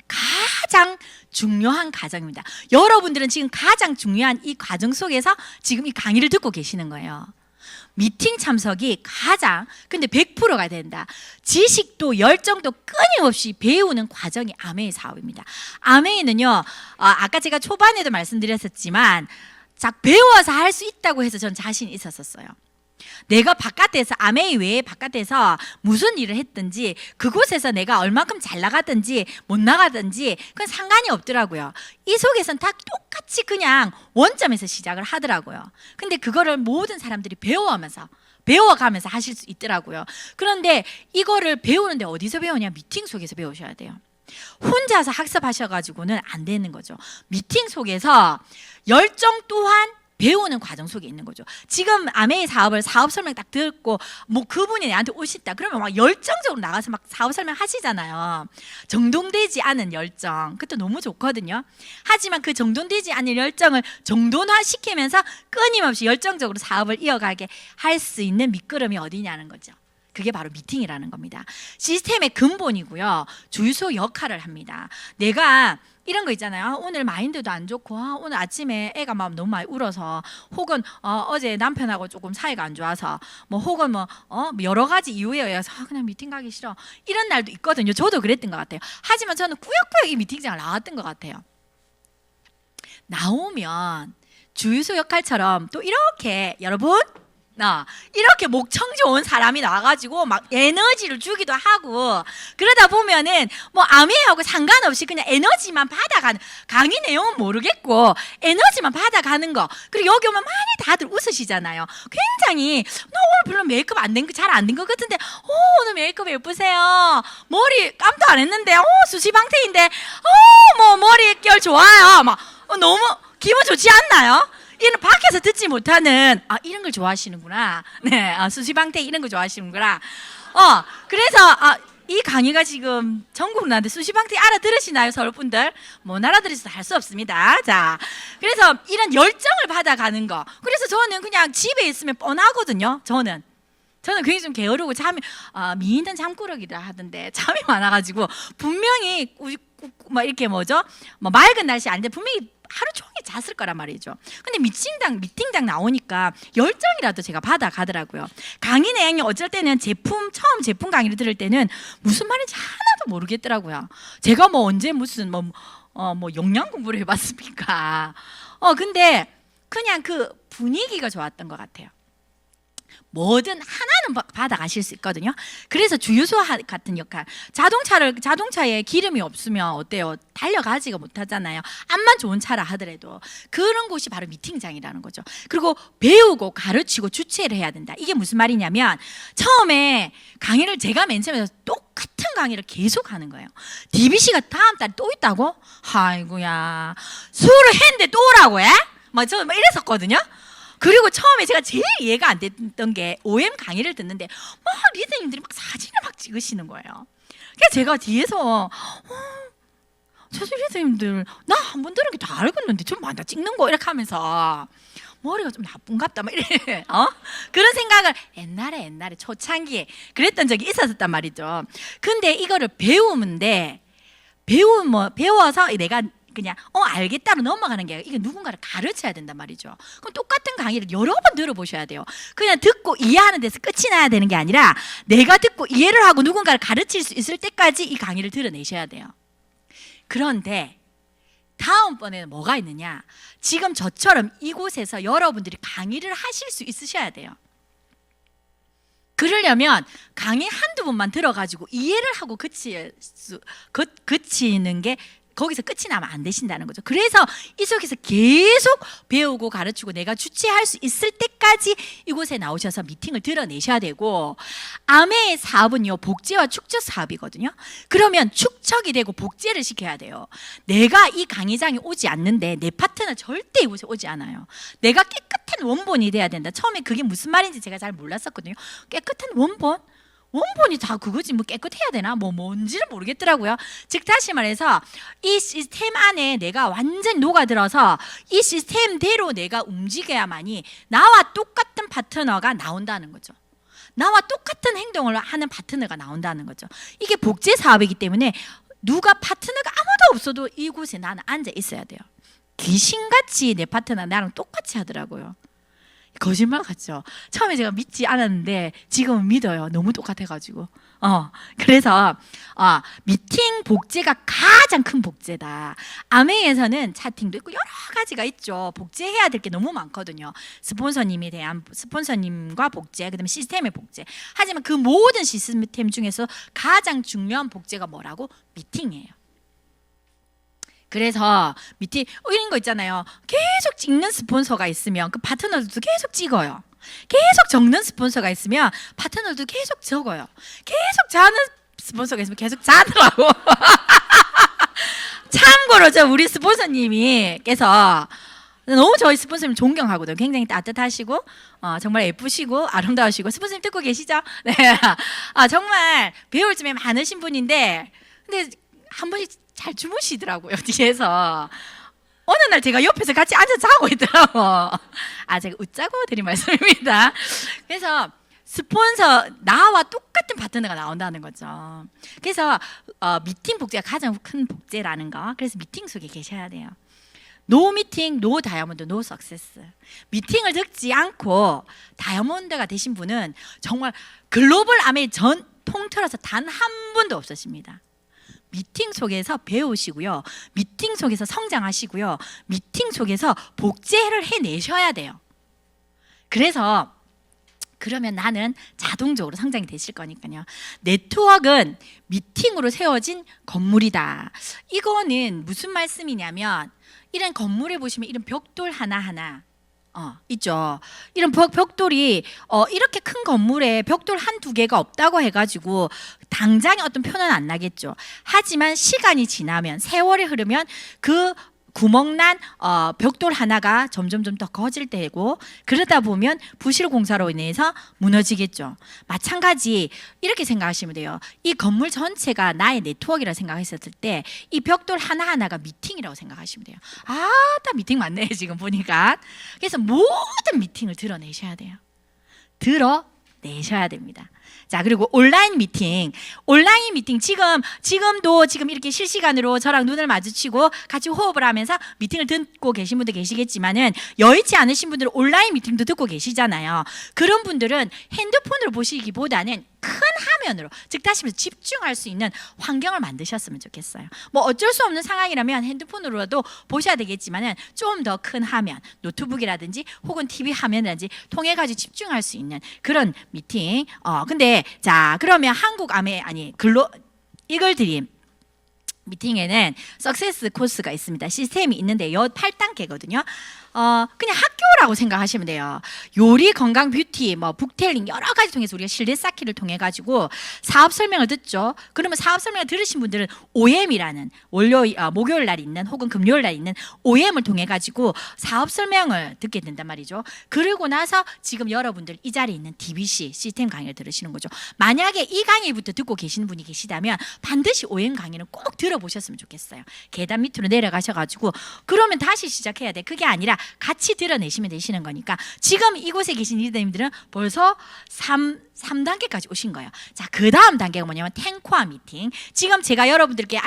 S2: 가장 중요한 과정입니다. 여러분들은 지금 가장 중요한 이 과정 속에서 지금 이 강의를 듣고 계시는 거예요. 미팅 참석이 가장 근데 100%가 된다. 지식도 열정도 끊임없이 배우는 과정이 아메이 사업입니다. 아메이는요, 아까 제가 초반에도 말씀드렸었지만 배워서 할 수 있다고 해서 전 자신이 있었어요. 내가 바깥에서 아메이 외에 바깥에서 무슨 일을 했든지 그곳에서 내가 얼만큼 잘 나가든지 못 나가든지 그건 상관이 없더라고요. 이 속에서는 다 똑같이 그냥 원점에서 시작을 하더라고요. 근데 그거를 모든 사람들이 배워가면서 하실 수 있더라고요. 그런데 이거를 배우는데 어디서 배우냐? 미팅 속에서 배우셔야 돼요. 혼자서 학습하셔가지고는 안 되는 거죠. 미팅 속에서 열정 또한 배우는 과정 속에 있는 거죠. 지금 아메이 사업을 사업 설명 딱 듣고 뭐 그분이 내한테 오신다 그러면 막 열정적으로 나가서 막 사업 설명 하시잖아요. 정돈되지 않은 열정, 그것도 너무 좋거든요. 하지만 그 정돈되지 않은 열정을 정돈화 시키면서 끊임없이 열정적으로 사업을 이어가게 할 수 있는 밑거름이 어디냐는 거죠. 그게 바로 미팅이라는 겁니다. 시스템의 근본이고요. 주유소 역할을 합니다. 내가 이런 거 있잖아요. 오늘 마인드도 안 좋고 오늘 아침에 애가 막 너무 많이 울어서 혹은 어제 남편하고 조금 사이가 안 좋아서 뭐 혹은 뭐 여러 가지 이유에 의해서 그냥 미팅 가기 싫어 이런 날도 있거든요. 저도 그랬던 것 같아요. 하지만 저는 꾸역꾸역 이 미팅장을 나왔던 것 같아요. 나오면 주유소 역할처럼 또 이렇게 여러분 이렇게 목청 좋은 사람이 나와가지고 막 에너지를 주기도 하고 그러다 보면은 뭐 아메하고 상관없이 그냥 에너지만 받아가는 강의 내용은 모르겠고 에너지만 받아가는 거 그리고 여기 오면 많이 다들 웃으시잖아요. 굉장히 너 오늘 별로 메이크업 잘 안 된 것 같은데 오늘 메이크업 예쁘세요. 머리 감도 안 했는데 수시방태인데 뭐 머릿결 좋아요. 막 너무 기분 좋지 않나요? 이는 밖에서 듣지 못하는 이런 걸 좋아하시는구나. 네, 수시방태 이런 거 좋아하시는구나. 그래서 이 강의가 지금 전국 나는데 수시방태 알아들으시나요, 서울분들? 못 알아들으셔서 할 수 없습니다. 자, 그래서 이런 열정을 받아가는 거. 그래서 저는 그냥 집에 있으면 뻔하거든요. 저는 굉장히 좀 게으르고 잠이 미인은 잠꾸러기라 하던데 잠이 많아가지고 분명히 뭐 이렇게 뭐 맑은 날씨 아닌데 분명히 하루 종일 잤을 거란 말이죠. 근데 미팅장 나오니까 열정이라도 제가 받아가더라고요. 강의 내용이 어쩔 때는 처음 제품 강의를 들을 때는 무슨 말인지 하나도 모르겠더라고요. 제가 뭐 언제 무슨 뭐 영양 공부를 해봤습니까? 근데 그냥 그 분위기가 좋았던 것 같아요. 뭐든 하나는 받아가실 수 있거든요. 그래서 주유소 같은 역할. 자동차에 기름이 없으면 어때요? 달려가지가 못하잖아요. 암만 좋은 차라 하더라도 그런 곳이 바로 미팅장이라는 거죠. 그리고 배우고 가르치고 주최를 해야 된다. 이게 무슨 말이냐면 처음에 강의를 제가 맨 처음에 똑같은 강의를 계속 하는 거예요. DBC가 다음 달에 또 있다고? 아이고야 수업을 했는데 또 오라고 해? 저 이랬었거든요. 그리고 처음에 제가 제일 이해가 안 됐던 게 OM 강의를 듣는데 막 리더님들이 막 사진을 막 찍으시는 거예요. 그래서 제가 뒤에서 저 리더님들 나 한 번 들은 게 다 알겠는데 좀 많이 찍는 거 이렇게 하면서 머리가 좀 나쁜갑다 막 이래 그런 생각을 옛날에 초창기에 그랬던 적이 있었단 말이죠. 근데 이거를 배워서 내가 그냥 알겠다로 넘어가는 게 아니라 이게 누군가를 가르쳐야 된단 말이죠. 그럼 똑같은 강의를 여러 번 들어보셔야 돼요. 그냥 듣고 이해하는 데서 끝이 나야 되는 게 아니라 내가 듣고 이해를 하고 누군가를 가르칠 수 있을 때까지 이 강의를 들어내셔야 돼요. 그런데 다음번에는 뭐가 있느냐? 지금 저처럼 이곳에서 여러분들이 강의를 하실 수 있으셔야 돼요. 그러려면 강의 한두 번만 들어가지고 이해를 하고 그치는 게 거기서 끝이 나면 안 되신다는 거죠. 그래서 이 속에서 계속 배우고 가르치고 내가 주최할 수 있을 때까지 이곳에 나오셔서 미팅을 들어내셔야 되고 아메의 사업은요 복제와 축적 사업이거든요. 그러면 축적이 되고 복제를 시켜야 돼요. 내가 이 강의장에 오지 않는데 내 파트너 절대 이곳에 오지 않아요. 내가 깨끗한 원본이 돼야 된다. 처음에 그게 무슨 말인지 제가 잘 몰랐었거든요. 깨끗한 원본이 다 그거지 뭐 깨끗해야 되나 뭐 뭔지를 모르겠더라고요. 즉 다시 말해서 이 시스템 안에 내가 완전히 녹아들어서 이 시스템대로 내가 움직여야만이 나와 똑같은 파트너가 나온다는 거죠. 나와 똑같은 행동을 하는 파트너가 나온다는 거죠. 이게 복제 사업이기 때문에 누가 파트너가 아무도 없어도 이곳에 나는 앉아 있어야 돼요. 귀신같이 내 파트너 나랑 똑같이 하더라고요. 거짓말 같죠. 처음에 제가 믿지 않았는데 지금은 믿어요. 너무 똑같아가지고. 그래서 미팅 복제가 가장 큰 복제다. 아메이에서는 차팅도 있고 여러 가지가 있죠. 복제해야 될 게 너무 많거든요. 스폰서님에 대한 스폰서님과 복제, 그다음에 시스템의 복제. 하지만 그 모든 시스템 중에서 가장 중요한 복제가 뭐라고? 미팅이에요. 그래서 미팅 이런 거 있잖아요. 계속 찍는 스폰서가 있으면 그 파트너들도 계속 찍어요. 계속 적는 스폰서가 있으면 파트너들도 계속 적어요. 계속 자는 스폰서가 있으면 계속 자더라고. 참고로 우리 스폰서님께서 너무 저희 스폰서님 존경하거든요. 굉장히 따뜻하시고 정말 예쁘시고 아름다우시고 스폰서님 듣고 계시죠? 네. 정말 배울 점이 많으신 분인데 근데 한 번씩 잘 주무시더라고요. 뒤에서 어느 날 제가 옆에서 같이 앉아 자고 있더라고. 제가 웃자고 드린 말씀입니다. 그래서 스폰서 나와 똑같은 파트너가 나온다는 거죠. 그래서 미팅 복제가 가장 큰 복제라는 거. 그래서 미팅 속에 계셔야 돼요. 노 미팅, 노 다이아몬드, 노 석세스. 미팅을 듣지 않고 다이아몬드가 되신 분은 정말 글로벌 아메이 전 통틀어서 단 한 분도 없으십니다. 미팅 속에서 배우시고요. 미팅 속에서 성장하시고요. 미팅 속에서 복제를 해내셔야 돼요. 그래서 그러면 나는 자동적으로 성장이 되실 거니까요. 네트워크는 미팅으로 세워진 건물이다. 이거는 무슨 말씀이냐면 이런 건물에 보시면 이런 벽돌 하나하나 있죠. 이런 벽돌이 이렇게 큰 건물에 벽돌 한두 개가 없다고 해가지고 당장에 어떤 표는 안 나겠죠. 하지만 시간이 지나면 세월이 흐르면 그 구멍난 벽돌 하나가 점점 더 커질 때고 그러다 보면 부실 공사로 인해서 무너지겠죠. 마찬가지 이렇게 생각하시면 돼요. 이 건물 전체가 나의 네트워크라고 생각했었을 때 이 벽돌 하나하나가 미팅이라고 생각하시면 돼요. 다 미팅 맞네 지금 보니까. 그래서 모든 미팅을 드러내셔야 돼요. 드러내셔야 됩니다. 자, 그리고 온라인 미팅 지금도 이렇게 실시간으로 저랑 눈을 마주치고 같이 호흡을 하면서 미팅을 듣고 계신 분들 계시겠지만은 여의치 않으신 분들은 온라인 미팅도 듣고 계시잖아요. 그런 분들은 핸드폰으로 보시기보다는 큰 화면으로, 즉 다시 말해서 집중할 수 있는 환경을 만드셨으면 좋겠어요. 뭐 어쩔 수 없는 상황이라면 핸드폰으로라도 보셔야 되겠지만은 좀 더 큰 화면, 노트북이라든지 혹은 TV 화면이라든지 통해 가지고 집중할 수 있는 그런 미팅. 근데 자, 그러면 한국 이걸 드림 미팅에는 석세스 코스가 있습니다. 시스템이 있는데 8단계거든요. 그냥 학교라고 생각하시면 돼요. 요리, 건강, 뷰티, 북테일링 여러 가지 통해서 우리가 실내 쌓기를 통해 가지고 사업 설명을 듣죠. 그러면 사업 설명을 들으신 분들은 OM이라는 목요일 날 있는 혹은 금요일 날 있는 OM을 통해 가지고 사업 설명을 듣게 된단 말이죠. 그러고 나서 지금 여러분들 이 자리에 있는 DBC 시스템 강의를 들으시는 거죠. 만약에 이 강의부터 듣고 계시는 분이 계시다면 반드시 OM 강의는 꼭 들어보셨으면 좋겠어요. 계단 밑으로 내려가셔가지고 그러면 다시 시작해야 돼. 그게 아니라 같이 드러내시면 되시는 거니까 지금 이곳에 계신 리더님들은 벌써 3단계까지 오신 거예요. 자, 그 다음 단계가 뭐냐면 탱코아 미팅. 지금 제가 여러분들께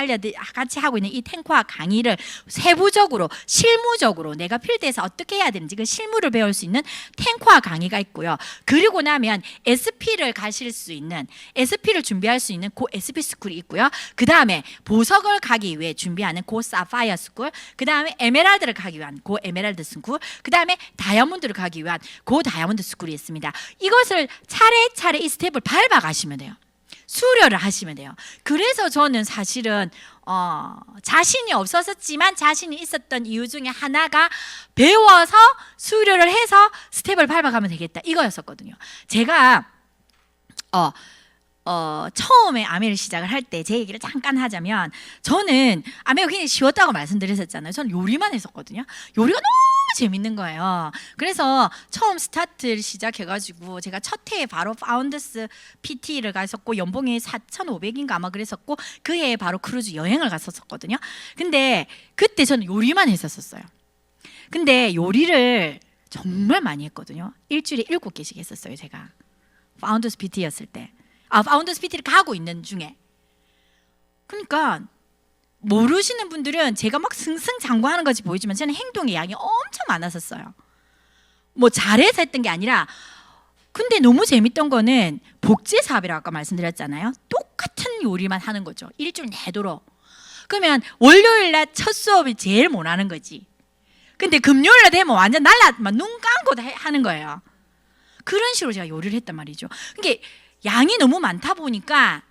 S2: 같이 하고 있는 이 탱코아 강의를 세부적으로 실무적으로 내가 필드에서 어떻게 해야 되는지 그 실무를 배울 수 있는 탱코아 강의가 있고요. 그리고 나면 SP를 가실 수 있는 SP를 준비할 수 있는 고 SP 스쿨이 있고요. 그 다음에 보석을 가기 위해 준비하는 고 사파이어 스쿨, 그 다음에 에메랄드를 가기 위한 고 에메랄드 스쿨, 그 다음에 다이아몬드를 가기 위한 고 다이아몬드 스쿨이 있습니다. 이것을 차례차례 이 스텝을 밟아 가시면 돼요. 수료를 하시면 돼요. 그래서 저는 사실은 자신이 없었지만 자신이 있었던 이유 중에 하나가 배워서 수료를 해서 스텝을 밟아가면 되겠다 이거였었거든요. 제가 처음에 아메를 시작을 할 때 제 얘기를 잠깐 하자면 저는 아메가 굉장히 쉬웠다고 말씀드렸었잖아요. 저는 요리만 했었거든요. 요리가 너무 재밌는 거예요. 그래서 처음 스타트를 시작해가지고 제가 첫 해에 바로 파운더스 PT를 갔었고 연봉이 4,500인가 아마 그랬었고 그 해에 바로 크루즈 여행을 갔었거든요. 근데 그때 저는 요리만 했었어요. 근데 요리를 정말 많이 했거든요. 일주일에 7개씩 했었어요. 제가 파운더스 PT였을 때. 파운더스 PT를 가고 있는 중에. 그러니까 모르시는 분들은 제가 막 승승장구하는 것이 보이지만 저는 행동의 양이 엄청 많았었어요. 뭐 잘해서 했던 게 아니라, 근데 너무 재밌던 거는 복제 사업이라고 아까 말씀드렸잖아요. 똑같은 요리만 하는 거죠. 일주일 내도록. 그러면 월요일 날 첫 수업이 제일 못하는 거지. 근데 금요일 날 되면 완전 눈 감고 다 하는 거예요. 그런 식으로 제가 요리를 했단 말이죠. 그게 양이 너무 많다 보니까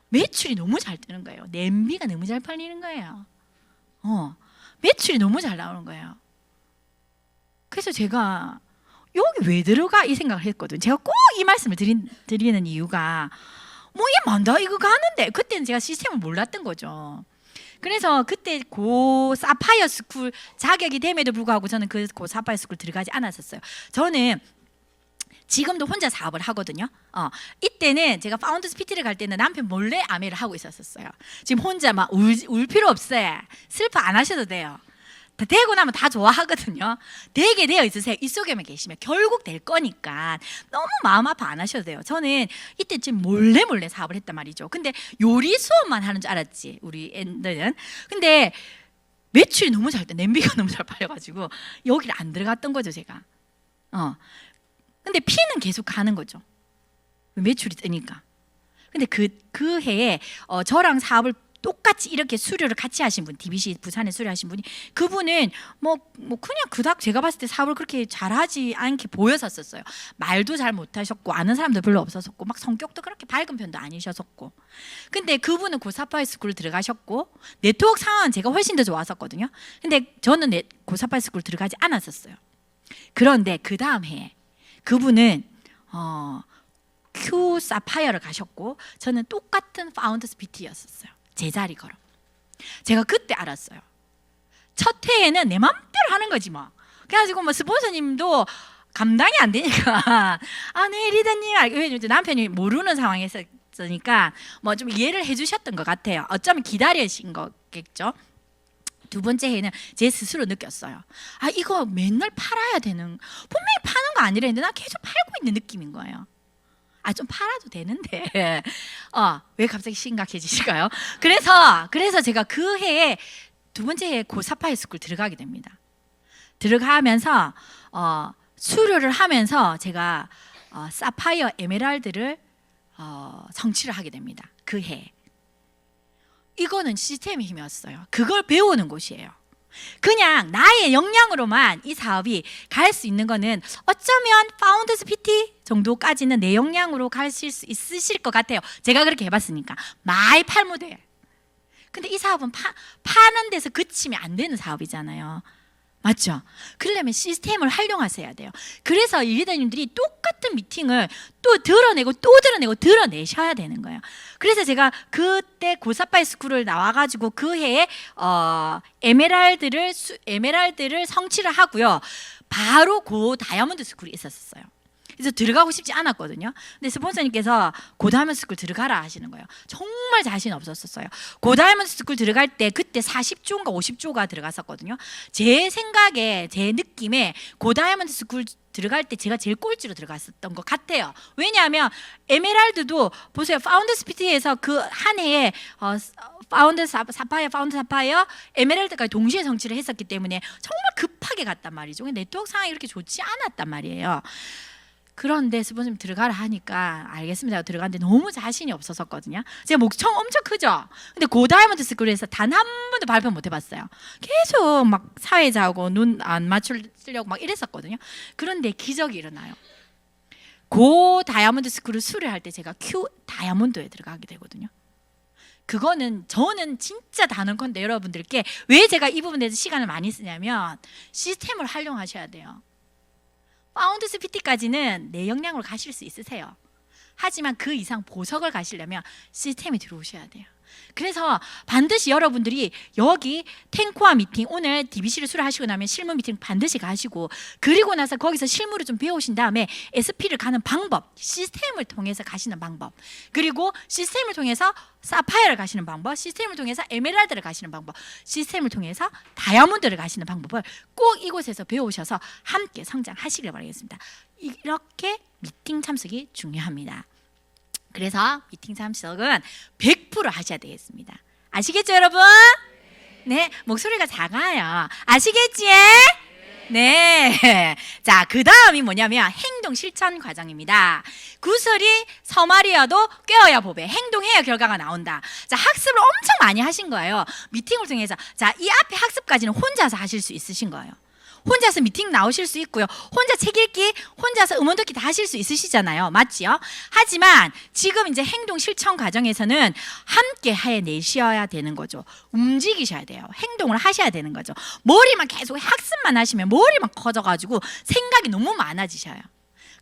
S2: 매출이 너무 잘 뜨는 거예요. 냄비가 너무 잘 팔리는 거예요. 매출이 너무 잘 나오는 거예요. 그래서 제가 여기 왜 들어가 이 생각을 했거든요. 제가 꼭 이 말씀을 드리는 이유가 뭐 이게 뭔다 이거 가는데 그때는 제가 시스템을 몰랐던 거죠. 그래서 그때 고 사파이어 스쿨 자격이 됨에도 불구하고 저는 그 고 사파이어 스쿨 들어가지 않았었어요. 저는 지금도 혼자 사업을 하거든요. 이때는 제가 파운더스 PT를 갈 때는 남편 몰래 아메를 하고 있었어요. 지금 혼자 막 울 필요 없어요. 슬퍼 안 하셔도 돼요. 다 되고 나면 다 좋아하거든요. 되게 되어 있으세요. 이 속에만 계시면 결국 될 거니까 너무 마음 아파 안 하셔도 돼요. 저는 이때 지금 몰래 사업을 했단 말이죠. 근데 요리 수업만 하는 줄 알았지 우리 애들은. 근데 매출이 너무 잘 돼. 냄비가 너무 잘 팔려가지고 여기를 안 들어갔던 거죠 제가. 근데 피는 계속 가는 거죠. 매출이 뜨니까. 근데 그 해에 저랑 사업을 똑같이 이렇게 수료를 같이 하신 분, DBC 부산에 수료하신 분이, 그분은 뭐 그냥 그닥 제가 봤을 때 사업을 그렇게 잘하지 않게 보였었어요. 말도 잘 못하셨고 아는 사람도 별로 없었었고 막 성격도 그렇게 밝은 편도 아니셨었고. 근데 그분은 고사파이 스쿨 들어가셨고 네트워크 상황은 제가 훨씬 더 좋았었거든요. 근데 저는 고사파이 스쿨 들어가지 않았었어요. 그런데 그 다음 해에 그분은 큐 사파이어를 가셨고 저는 똑같은 파운더스 PT였었어요. 제자리 걸어. 제가 그때 알았어요. 첫 해에는 내 맘대로 하는 거지 뭐. 그래가지고 뭐 스폰서님도 감당이 안 되니까 네 리더님, 왜냐면 남편이 모르는 상황이었으니까 뭐 좀 이해를 해주셨던 것 같아요. 어쩌면 기다리신 거겠죠. 두 번째 해는 제 스스로 느꼈어요. 이거 맨날 팔아야 되는, 분명히 파는 거 아니라 했는데 나 계속 팔고 있는 느낌인 거예요. 좀 팔아도 되는데 왜 갑자기 심각해지실까요? 그래서 제가 그 해에 두 번째 해에 고 사파이어 스쿨 들어가게 됩니다. 들어가면서 수료를 하면서 제가 사파이어 에메랄드를 성취를 하게 됩니다. 그 해에. 이거는 시스템의 힘이었어요. 그걸 배우는 곳이에요. 그냥 나의 역량으로만 이 사업이 갈 수 있는 거는 어쩌면 파운더스 PT 정도까지는 내 역량으로 가실 수 있으실 것 같아요. 제가 그렇게 해봤으니까. 많이 팔면 돼. 근데 이 사업은 파는 데서 그치면 안 되는 사업이잖아요. 맞죠? 그러려면 시스템을 활용하셔야 돼요. 그래서 이 리더님들이 똑같은 미팅을 또 드러내고 드러내셔야 되는 거예요. 그래서 제가 그때 고사파이 스쿨을 나와가지고 그 해에 에메랄드를 성취를 하고요. 바로 고 다이아몬드 스쿨이 있었어요. 그래서 들어가고 싶지 않았거든요. 근데 스폰서님께서 고 다이아몬드 스쿨 들어가라 하시는 거예요. 정말 자신 없었어요. 고 다이아몬드 스쿨 들어갈 때 그때 40조인가 50조가 들어갔었거든요. 제 생각에, 제 느낌에 고 다이아몬드 스쿨 들어갈 때 제가 제일 꼴찌로 들어갔었던 것 같아요. 왜냐하면 에메랄드도 보세요. 파운더스 PT에서 그 한 해에 파운더 사파이어, 에메랄드까지 동시에 성취를 했었기 때문에 정말 급하게 갔단 말이죠. 네트워크 상황이 그렇게 좋지 않았단 말이에요. 그런데 스폰서님 들어가라 하니까 알겠습니다. 들어갔는데 너무 자신이 없었거든요. 제가 목청 엄청 크죠. 근데 고 다이아몬드 스쿨에서 단 한 번도 발표 못 해봤어요. 계속 막 사회자하고 눈 안 맞추려고 막 이랬었거든요. 그런데 기적이 일어나요. 고 다이아몬드 스쿨을 수료할 때 제가 큐 다이아몬드에 들어가게 되거든요. 그거는 저는 진짜 단언컨대 여러분들께 왜 제가 이 부분에 대해서 시간을 많이 쓰냐면 시스템을 활용하셔야 돼요. 파운더스 PT까지는 내 역량으로 가실 수 있으세요. 하지만 그 이상 보석을 가시려면 시스템에 들어오셔야 돼요. 그래서 반드시 여러분들이 여기 탱코아 미팅, 오늘 DBC를 수료하시고 나면 실무 미팅 반드시 가시고, 그리고 나서 거기서 실무를 좀 배우신 다음에 SP를 가는 방법, 시스템을 통해서 가시는 방법, 그리고 시스템을 통해서 사파이어를 가시는 방법, 시스템을 통해서 에메랄드를 가시는 방법, 시스템을 통해서 다이아몬드를 가시는 방법을 꼭 이곳에서 배우셔서 함께 성장하시길 바라겠습니다. 이렇게 미팅 참석이 중요합니다. 그래서 미팅 참석은 100% 하셔야 되겠습니다. 아시겠죠, 여러분? 네, 목소리가 작아요. 아시겠지? 네. 자, 그 다음이 뭐냐면 행동 실천 과정입니다. 구설이 서말이어도 꿰어야 보배. 행동해야 결과가 나온다. 자, 학습을 엄청 많이 하신 거예요. 미팅을 통해서. 자, 이 앞에 학습까지는 혼자서 하실 수 있으신 거예요. 혼자서 미팅 나오실 수 있고요. 혼자 책 읽기, 혼자서 음원 듣기 다 하실 수 있으시잖아요. 맞지요? 하지만 지금 이제 행동 실천 과정에서는 함께 해내셔야 되는 거죠. 움직이셔야 돼요. 행동을 하셔야 되는 거죠. 머리만 계속 학습만 하시면 머리만 커져가지고 생각이 너무 많아지셔요.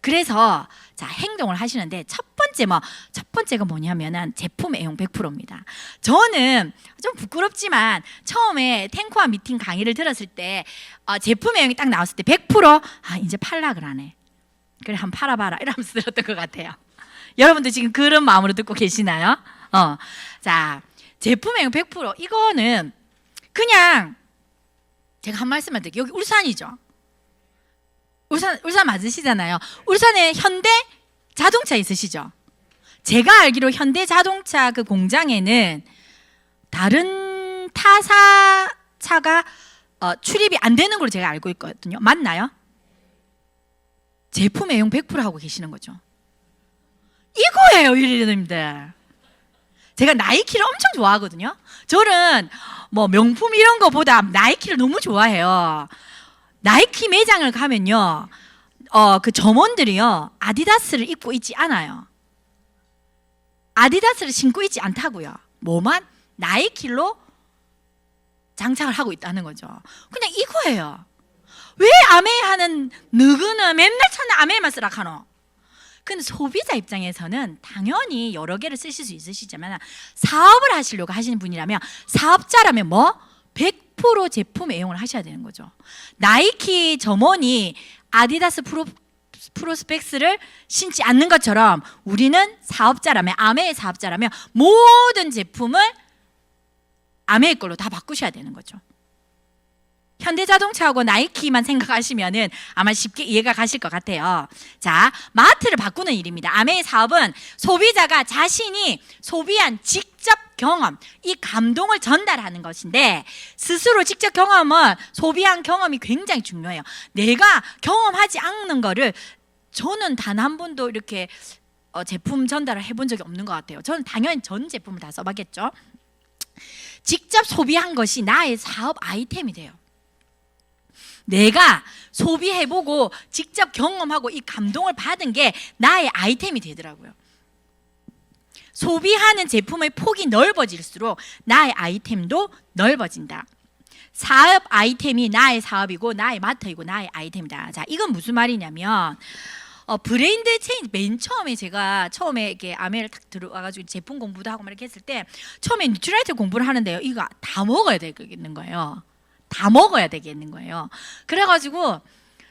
S2: 그래서 자, 행동을 하시는데 첫 번째가 뭐냐면은 제품 애용 100%입니다. 저는 좀 부끄럽지만 처음에 탱코와 미팅 강의를 들었을 때 제품 애용이 딱 나왔을 때 100% 이제 팔라 그러네. 그래 한번 팔아봐라 이러면서 들었던 것 같아요. 여러분도 지금 그런 마음으로 듣고 계시나요? 자, 제품 애용 100% 이거는 그냥 제가 한 말씀만 드릴게요. 여기 울산이죠. 울산 맞으시잖아요. 울산에 현대 자동차 있으시죠? 제가 알기로 현대 자동차 그 공장에는 다른 타사 차가 출입이 안 되는 걸로 제가 알고 있거든요. 맞나요? 제품 애용 100% 하고 계시는 거죠. 이거예요, 유리님들. 제가 나이키를 엄청 좋아하거든요. 저는 뭐 명품 이런 거보다 나이키를 너무 좋아해요. 나이키 매장을 가면요, 그 점원들이요, 아디다스를 입고 있지 않아요. 아디다스를 신고 있지 않다고요. 뭐만 나이키로 장착을 하고 있다는 거죠. 그냥 이거예요. 왜 아메이하는 너그는 맨날 찾는 아메이만 쓰라 하노? 근데 소비자 입장에서는 당연히 여러 개를 쓰실 수 있으시지만 사업을 하시려고 하시는 분이라면 사업자라면 100% 제품 애용을 하셔야 되는 거죠. 나이키 점원이 아디다스 프로스펙스를 신지 않는 것처럼 우리는 사업자라면 아메의 사업자라면 모든 제품을 아메의 걸로 다 바꾸셔야 되는 거죠. 현대자동차하고 나이키만 생각하시면은 아마 쉽게 이해가 가실 것 같아요. 자, 마트를 바꾸는 일입니다. 아메의 사업은 소비자가 자신이 소비한 직접 경험, 이 감동을 전달하는 것인데 스스로 직접 경험은 소비한 경험이 굉장히 중요해요. 내가 경험하지 않는 거를 저는 단 한 번도 이렇게 제품 전달을 해본 적이 없는 것 같아요. 저는 당연히 전 제품을 다 써봤겠죠. 직접 소비한 것이 나의 사업 아이템이 돼요. 내가 소비해보고 직접 경험하고 이 감동을 받은 게 나의 아이템이 되더라고요. 소비하는 제품의 폭이 넓어질수록 나의 아이템도 넓어진다. 사업 아이템이 나의 사업이고 나의 마트이고 나의 아이템이다. 자, 이건 무슨 말이냐면 브랜드 체인지 맨 처음에 제가 이렇게 아메를 딱 들어와가지고 제품 공부도 하고 막 이렇게 했을 때 처음에 뉴트라이트 공부를 하는데요. 이거 다 먹어야 되겠는 거예요. 다 먹어야 되겠는 거예요. 그래가지고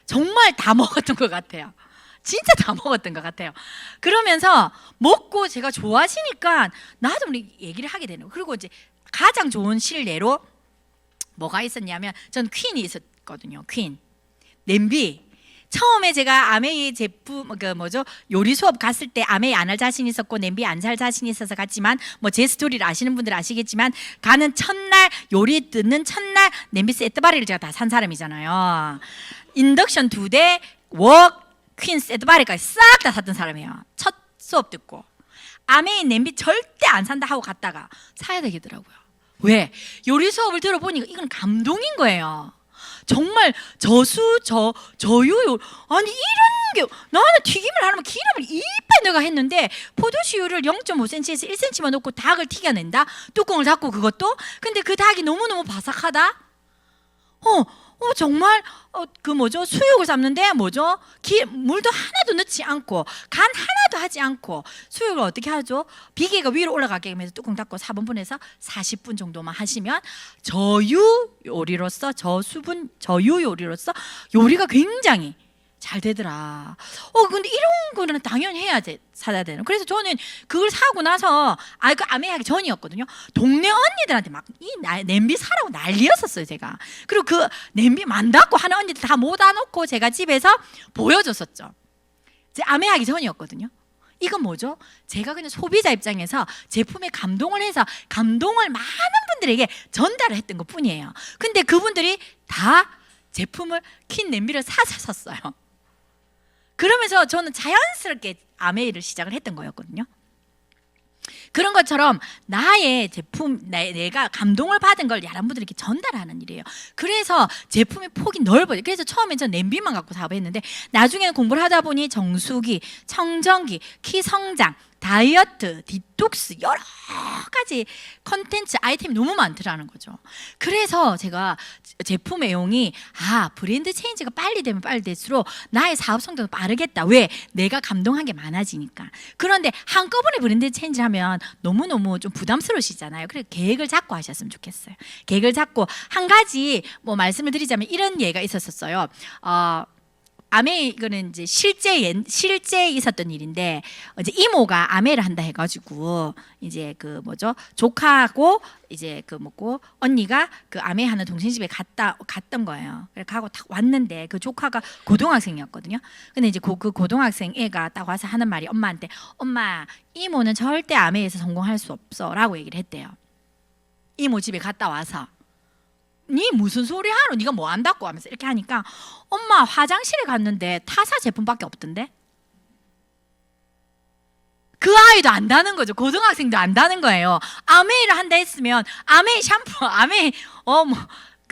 S2: 정말 다 먹었던 것 같아요. 진짜 다 먹었던 것 같아요. 그러면서 먹고 제가 좋아하시니까 나도 얘기를 하게 되는 거예요. 그리고 이제 가장 좋은 실례로 뭐가 있었냐면 전 퀸이 있었거든요. 퀸 냄비. 처음에 제가 아메이 제품 요리 수업 갔을 때 아메이 안 할 자신 있었고 냄비 안 살 자신 있어서 갔지만 제 스토리를 아시는 분들 아시겠지만 가는 첫날 요리 듣는 첫날 냄비 세트바리를 제가 다 산 사람이잖아요. 인덕션 2대 퀸 세트바리까지 싹 다 샀던 사람이에요. 첫 수업 듣고 아메이 냄비 절대 안 산다 하고 갔다가 사야 되겠더라고요. 왜? 요리 수업을 들어보니까 이건 감동인 거예요. 정말 저유 아니 이런 게 나는 튀김을 하려면 기름을 이빨 넣어가 했는데 포도씨유를 0.5cm에서 1cm만 넣고 닭을 튀겨낸다. 뚜껑을 닫고 그것도. 근데 그 닭이 너무너무 바삭하다. 정말 수육을 삶는데 물도 하나도 넣지 않고 간 하나도 하지 않고 수육을 어떻게 하죠? 비계가 위로 올라가게 하면서 뚜껑 닫고 4분에서 40분 정도만 하시면 저유 요리로서 요리가 굉장히 잘 되더라. 근데 이런 거는 당연히 사야 되는. 그래서 저는 그걸 사고 나서 그 아메하기 전이었거든요. 동네 언니들한테 막 이 냄비 사라고 난리였었어요, 제가. 그리고 그 냄비 만다고 하는 언니들 다 모아 놓고 제가 집에서 보여줬었죠. 제 아메하기 전이었거든요. 이건 뭐죠? 제가 그냥 소비자 입장에서 제품에 감동을 해서 감동을 많은 분들에게 전달을 했던 것 뿐이에요. 근데 그분들이 다 제품을 킨 냄비를 사서 샀어요. 그러면서 저는 자연스럽게 아메이를 시작을 했던 거였거든요. 그런 것처럼 나의 제품, 내가 감동을 받은 걸 여러분들에게 전달하는 일이에요. 그래서 제품의 폭이 넓어요. 그래서 처음엔 전 냄비만 갖고 사업했는데 나중에는 공부를 하다 보니 정수기, 청정기, 키 성장, 다이어트, 디톡스 여러 가지 컨텐츠 아이템이 너무 많더라는 거죠. 그래서 제가 제품 애용이 브랜드 체인지가 빨리 되면 빨리 될수록 나의 사업 성장도 빠르겠다. 왜? 내가 감동한 게 많아지니까. 그런데 한꺼번에 브랜드 체인지를 하면 너무너무 좀 부담스러우시잖아요. 그래서 계획을 잡고 하셨으면 좋겠어요. 계획을 잡고 한 가지 뭐 말씀을 드리자면 이런 예가 있었어요. 아메 이거는 이제 실제 있었던 일인데 이제 이모가 아메를 한다 해가지고 이제 그 뭐죠 조카하고 이제 그 뭐고 언니가 그 아메 하는 동생집에 갔던 거예요. 그래 가고 딱 왔는데 그 조카가 고등학생이었거든요. 근데 이제 그 고등학생 애가 딱 와서 하는 말이 엄마한테 엄마 이모는 절대 아메에서 성공할 수 없어라고 얘기를 했대요. 이모 집에 갔다 와서. 니 무슨 소리 하노? 니가 뭐 한다고 하면서 이렇게 하니까 엄마 화장실에 갔는데 타사 제품밖에 없던데? 그 아이도 안다는 거죠. 고등학생도 안다는 거예요. 아메이를 한다 했으면 아메이 샴푸, 아메이 뭐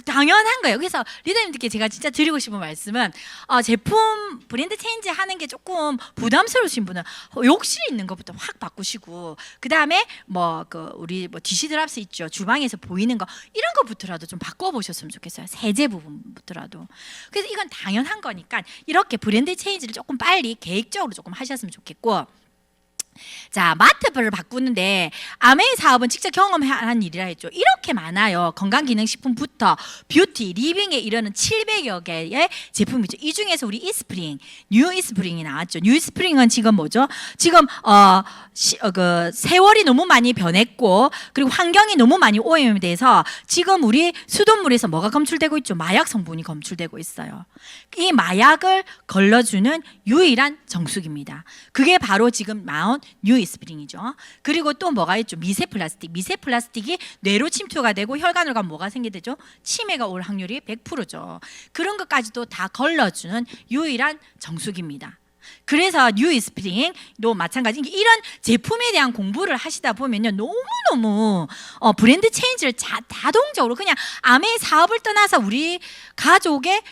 S2: 당연한 거예요. 그래서 리더님들께 제가 진짜 드리고 싶은 말씀은 제품 브랜드 체인지 하는 게 조금 부담스러우신 분은 욕실 있는 것부터 확 바꾸시고 그 다음에 우리 디시드랍스 있죠. 주방에서 보이는 거 이런 것부터라도 좀 바꿔보셨으면 좋겠어요. 세제 부분부터라도. 그래서 이건 당연한 거니까 이렇게 브랜드 체인지를 조금 빨리 계획적으로 조금 하셨으면 좋겠고. 자, 마트를 바꾸는데 아메이 사업은 직접 경험한 일이라 했죠. 이렇게 많아요. 건강기능식품부터 뷰티, 리빙에 이르는 700여 개의 제품이죠. 이 중에서 우리 이스프링, 뉴 이스프링이 나왔죠. 뉴 이스프링은 지금 뭐죠? 지금 그 세월이 너무 많이 변했고 그리고 환경이 너무 많이 오염이 돼서 지금 우리 수돗물에서 뭐가 검출되고 있죠? 마약 성분이 검출되고 있어요. 이 마약을 걸러주는 유일한 정수기입니다. 그게 바로 지금 나온 뉴 이스프링이죠. 그리고 또 뭐가 있죠? 미세 플라스틱. 미세 플라스틱이 뇌로 침투가 되고 혈관으로 가면 뭐가 생기죠? 치매가 올 확률이 100%죠. 그런 것까지도 다 걸러주는 유일한 정수기입니다. 그래서 뉴 이스프링도 마찬가지. 이런 제품에 대한 공부를 하시다 보면요, 너무너무 브랜드 체인지를 자동적으로 그냥 아메 사업을 떠나서 우리 가족의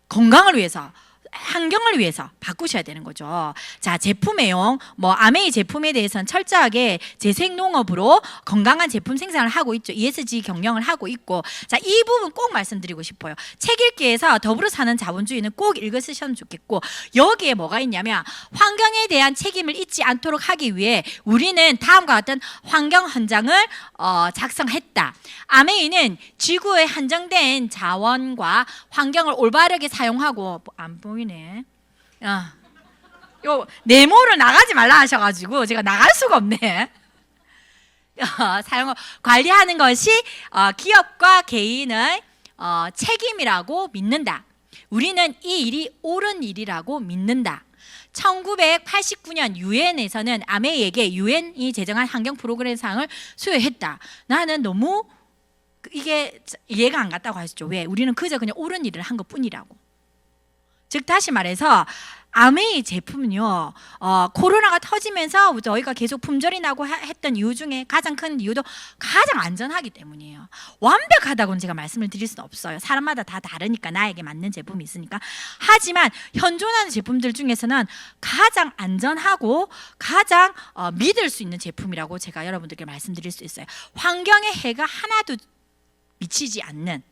S2: 건강을 위해서, 환경을 위해서 바꾸셔야 되는 거죠. 자, 제품 애용, 아메이 제품에 대해서는 철저하게 재생농업으로 건강한 제품 생산을 하고 있죠. ESG 경영을 하고 있고. 자, 이 부분 꼭 말씀드리고 싶어요. 책 읽기에서 더불어 사는 자본주의는 꼭 읽으시면 좋겠고, 여기에 뭐가 있냐면 환경에 대한 책임을 잊지 않도록 하기 위해 우리는 다음과 같은 환경 헌장을 작성했다. 아메이는 지구의 한정된 자원과 환경을 올바르게 사용하고 안 보이네. 요 네모를 나가지 말라 하셔가지고 제가 나갈 수가 없네. 사용 관리하는 것이 기업과 개인의 책임이라고 믿는다. 우리는 이 일이 옳은 일이라고 믿는다. 1989년 유엔에서는 아메이에게 유엔이 제정한 환경 프로그램 상을 수여했다. 나는 너무 이게 이해가 안 갔다고 하셨죠. 왜? 우리는 그저 그냥 옳은 일을 한 것뿐이라고. 즉 다시 말해서 아메이 제품은요, 코로나가 터지면서 저희가 계속 품절이 나고 했던 이유 중에 가장 큰 이유도 가장 안전하기 때문이에요. 완벽하다고는 제가 말씀을 드릴 수는 없어요. 사람마다 다 다르니까 나에게 맞는 제품이 있으니까. 하지만 현존하는 제품들 중에서는 가장 안전하고 가장 믿을 수 있는 제품이라고 제가 여러분들께 말씀드릴 수 있어요. 환경에 해가 하나도 미치지 않는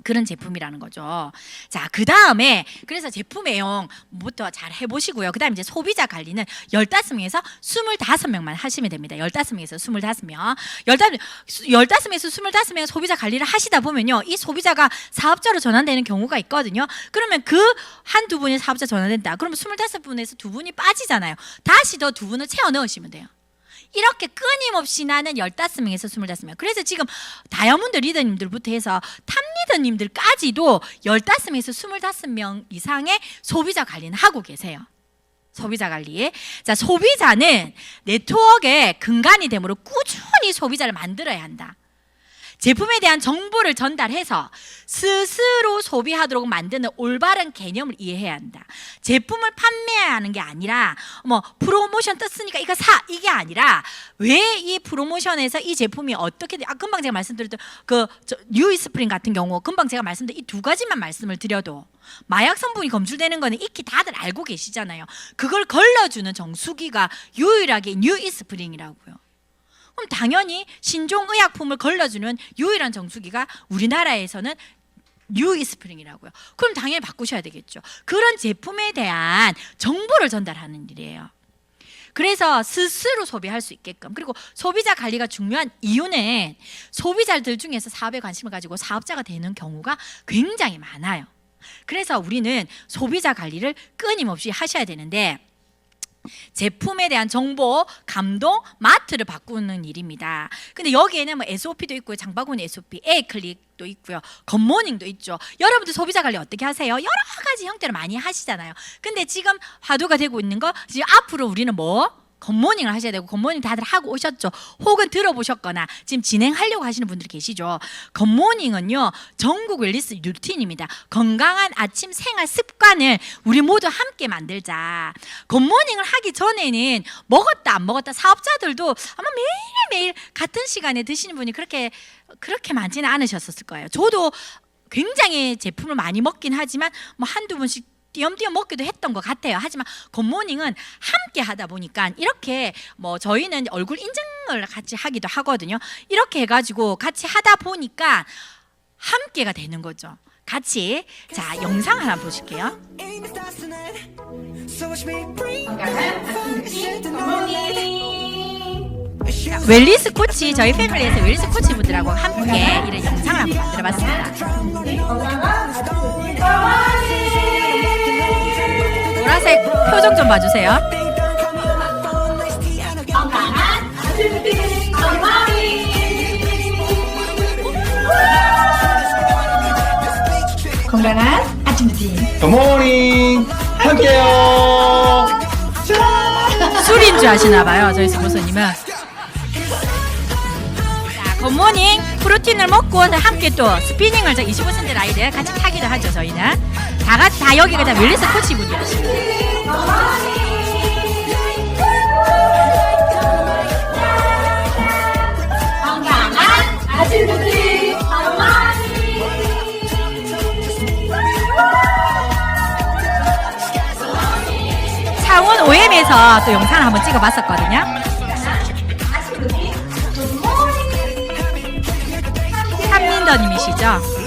S2: 그런 제품이라는 거죠. 자, 그 다음에 그래서 제품 애용부터 잘 해보시고요. 그 다음에 이제 소비자 관리는 15명에서 25명만 하시면 됩니다. 15명에서 25명. 15명에서 25명 소비자 관리를 하시다 보면요, 이 소비자가 사업자로 전환되는 경우가 있거든요. 그러면 그 한두 분이 사업자 전환된다. 그러면 25분에서 2분이 빠지잖아요. 다시 더 2분을 채워 넣으시면 돼요. 이렇게 끊임없이 나는 15명에서 25명. 그래서 지금 다이아몬드 리더님들부터 해서 탑 리더님들까지도 15명에서 25명 이상의 소비자 관리는 하고 계세요. 소비자 관리. 자, 소비자는 네트워크의 근간이 되므로 꾸준히 소비자를 만들어야 한다. 제품에 대한 정보를 전달해서 스스로 소비하도록 만드는 올바른 개념을 이해해야 한다. 제품을 판매하는 게 아니라 뭐 프로모션 떴으니까 이거 사 이게 아니라 왜 이 프로모션에서 이 제품이 어떻게 금방 제가 말씀드렸던 뉴이스프링 같은 경우 금방 제가 말씀드린 이 두 가지만 말씀을 드려도 마약 성분이 검출되는 거는 익히 다들 알고 계시잖아요. 그걸 걸러주는 정수기가 유일하게 뉴이스프링이라고요. 그럼 당연히 신종 의약품을 걸러주는 유일한 정수기가 우리나라에서는 뉴이스프링이라고요. 그럼 당연히 바꾸셔야 되겠죠. 그런 제품에 대한 정보를 전달하는 일이에요. 그래서 스스로 소비할 수 있게끔, 그리고 소비자 관리가 중요한 이유는 소비자들 중에서 사업에 관심을 가지고 사업자가 되는 경우가 굉장히 많아요. 그래서 우리는 소비자 관리를 끊임없이 하셔야 되는데 제품에 대한 정보, 감동, 마트를 바꾸는 일입니다. 근데 여기에는 뭐 SOP도 있고요. 장바구니 SOP, 에이클릭도 있고요. 굿모닝도 있죠. 여러분들 소비자 관리 어떻게 하세요? 여러 가지 형태로 많이 하시잖아요. 근데 지금 화두가 되고 있는 거 지금 앞으로 우리는 뭐? 굿모닝을 하셔야 되고, 굿모닝 다들 하고 오셨죠? 혹은 들어보셨거나 지금 진행하려고 하시는 분들이 계시죠? 굿모닝은요 전국 웰니스 루틴입니다. 건강한 아침 생활 습관을 우리 모두 함께 만들자. 굿모닝을 하기 전에는 먹었다 안 먹었다 사업자들도 아마 매일매일 같은 시간에 드시는 분이 그렇게 많지는 않으셨을 거예요. 저도 굉장히 제품을 많이 먹긴 하지만 뭐 한두 번씩 띄엄띄엄 먹기도 했던 것 같아요. 하지만 굿모닝은 함께 하다 보니까 이렇게 뭐 저희는 얼굴 인증을 같이 하기도 하거든요. 이렇게 해가지고 같이 하다 보니까 함께가 되는 거죠. 같이 자 영상 하나 보실게요. 자, 웰니스 코치 저희 패밀리에서 웰니스 코치 분들하고 함께 이런 영상을 한번 만들어봤습니다. 보라색 표정 좀 봐주세요.
S4: 건강한 아침 루틴.
S5: 굿모닝 함께요.
S2: 술인 줄 아시나봐요 저희 스포서님은. 자 굿모닝 프로틴을 먹고 함께 또 스피닝을 25cm 라이드 같이 타기도 하죠. 저희는 다 같이 다 여기가 다 웰니스 코치 분들이십니다. 창원 OM에서 또 영상을 한번 찍어봤었거든요. 한민더님이시죠?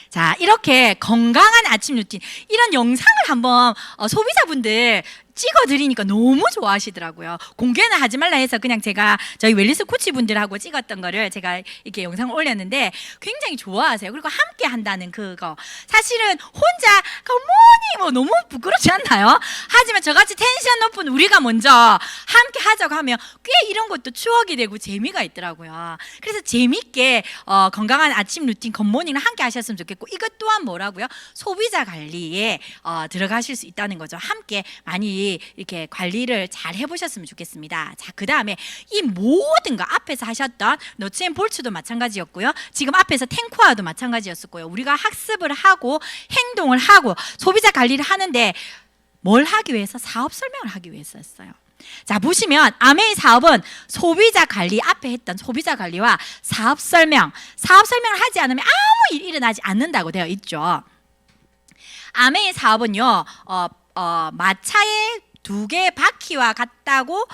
S2: 자, 이렇게 건강한 아침 루틴 이런 영상을 한번 소비자분들 찍어드리니까 너무 좋아하시더라고요. 공개는 하지 말라 해서 그냥 제가 저희 웰니스 코치 분들하고 찍었던 거를 제가 이렇게 영상을 올렸는데 굉장히 좋아하세요. 그리고 함께 한다는 그거. 사실은 혼자 굿모닝 뭐 너무 부끄럽지 않나요? 하지만 저같이 텐션 높은 우리가 먼저 함께 하자고 하면 꽤 이런 것도 추억이 되고 재미가 있더라고요. 그래서 재밌게 건강한 아침 루틴 굿모닝을 함께 하셨으면 좋겠고 이것 또한 뭐라고요? 소비자 관리에 들어가실 수 있다는 거죠. 함께 많이 이렇게 관리를 잘 해보셨으면 좋겠습니다. 자, 그 다음에 이 모든 거 앞에서 하셨던 너츠앤 볼츠도 마찬가지였고요. 지금 앞에서 탱코아도 마찬가지였었고요. 우리가 학습을 하고 행동을 하고 소비자 관리를 하는데 뭘 하기 위해서? 사업 설명을 하기 위해서였어요. 자, 보시면 아메이 사업은 소비자 관리 앞에 했던 소비자 관리와 사업 설명을 하지 않으면 아무 일이 일어나지 않는다고 되어 있죠. 아메이 사업은요, 마차의 두 개의 바퀴와 같다고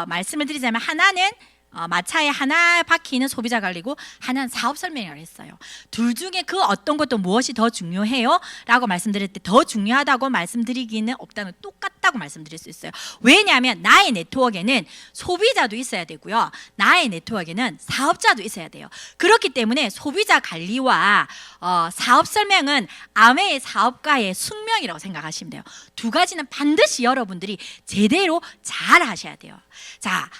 S2: 말씀을 드리자면 하나는 마차의 하나 바퀴는 소비자 관리고 하나는 사업 설명이라고 했어요. 둘 중에 그 어떤 것도 무엇이 더 중요해요? 라고 말씀드릴 때 더 중요하다고 말씀드리기는 없다는 똑같다고 말씀드릴 수 있어요. 왜냐하면 나의 네트워크에는 소비자도 있어야 되고요. 나의 네트워크에는 사업자도 있어야 돼요. 그렇기 때문에 소비자 관리와 사업 설명은 아메의 사업가의 숙명이라고 생각하시면 돼요. 두 가지는 반드시 여러분들이 제대로 잘 하셔야 돼요. 자,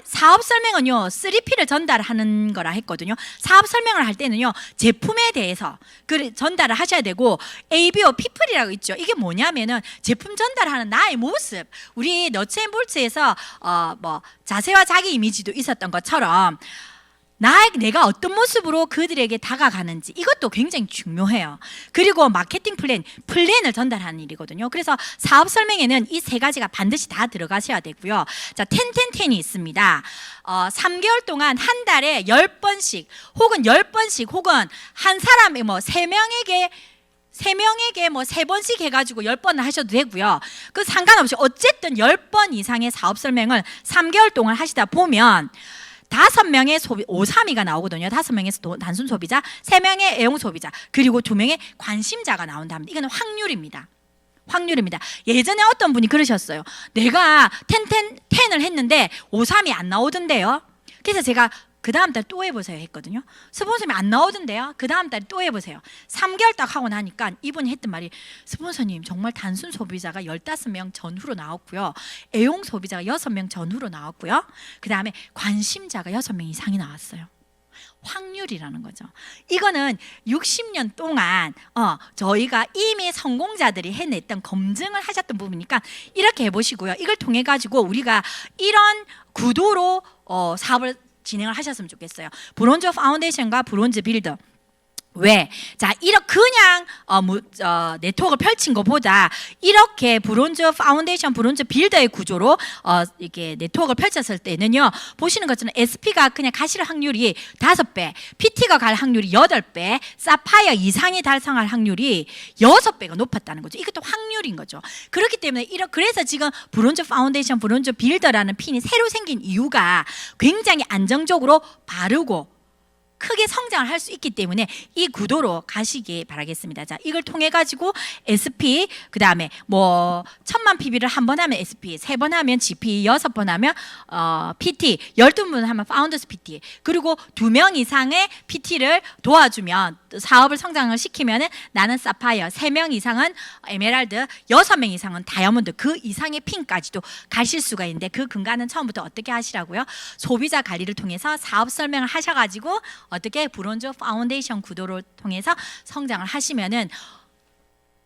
S2: 사업 설명은요, 3P를 전달하는 거라 했거든요. 사업 설명을 할 때는요, 제품에 대해서 전달을 하셔야 되고, ABO, 피플이라고 있죠. 이게 뭐냐면은 제품 전달하는 나의 모습. 우리 너츠앤볼츠에서 자세와 자기 이미지도 있었던 것처럼 내가 어떤 모습으로 그들에게 다가가는지 이것도 굉장히 중요해요. 그리고 마케팅 플랜을 전달하는 일이거든요. 그래서 사업 설명에는 이 세 가지가 반드시 다 들어가셔야 되고요. 자, 10이 있습니다. 3개월 동안 한 달에 10번씩 혹은 10번씩 혹은 한 사람이 세 명에게 3번씩 해가지고 10번을 하셔도 되고요. 그 상관없이 어쨌든 10번 이상의 사업 설명을 3개월 동안 하시다 보면 5명의 532가 나오거든요. 5명의 단순 소비자, 3명의 애용 소비자, 그리고 2명의 관심자가 나온다 합니다. 이거는 확률입니다. 예전에 어떤 분이 그러셨어요. 내가 10을 했는데 532 안 나오던데요. 그래서 제가 그 다음 달 또 해보세요 했거든요. 스폰서님이 안 나오던데요. 그 다음 달에 또 해보세요. 3개월 딱 하고 나니까 이분이 했던 말이, 스폰서님 정말 단순 소비자가 15명 전후로 나왔고요. 애용 소비자가 6명 전후로 나왔고요. 그 다음에 관심자가 6명 이상이 나왔어요. 확률이라는 거죠. 이거는 60년 동안 저희가 이미 성공자들이 해냈던 검증을 하셨던 부분이니까 이렇게 해보시고요. 이걸 통해 가지고 우리가 이런 구도로 사업을 진행을 하셨으면 좋겠어요. 브론즈 파운데이션과 브론즈 빌더. 왜? 자, 그냥 네트워크를 펼친 것보다 이렇게 브론즈 파운데이션, 브론즈 빌더의 구조로 이렇게 네트워크를 펼쳤을 때는요, 보시는 것처럼 SP가 그냥 가실 확률이 5배, PT가 갈 확률이 8배, 사파이어 이상이 달성할 확률이 6배가 높았다는 거죠. 이것도 확률인 거죠. 그렇기 때문에 그래서 지금 브론즈 파운데이션, 브론즈 빌더라는 핀이 새로 생긴 이유가 굉장히 안정적으로 바르고 크게 성장을 할 수 있기 때문에 이 구도로 가시기 바라겠습니다. 자, 이걸 통해 가지고 SP, 그 다음에 1000만 PB를 한 번 하면 SP, 3번 하면 GP, 6번 하면 PT, 12번 하면 파운더스 PT, 그리고 2명 이상의 PT를 도와주면 사업을 성장을 시키면은 나는 사파이어, 3명 이상은 에메랄드, 6명 이상은 다이아몬드, 그 이상의 핀까지도 가실 수가 있는데, 그 근간은 처음부터 어떻게 하시라고요? 소비자 관리를 통해서 사업 설명을 하셔가지고 어떻게 브론즈 파운데이션 구도를 통해서 성장을 하시면은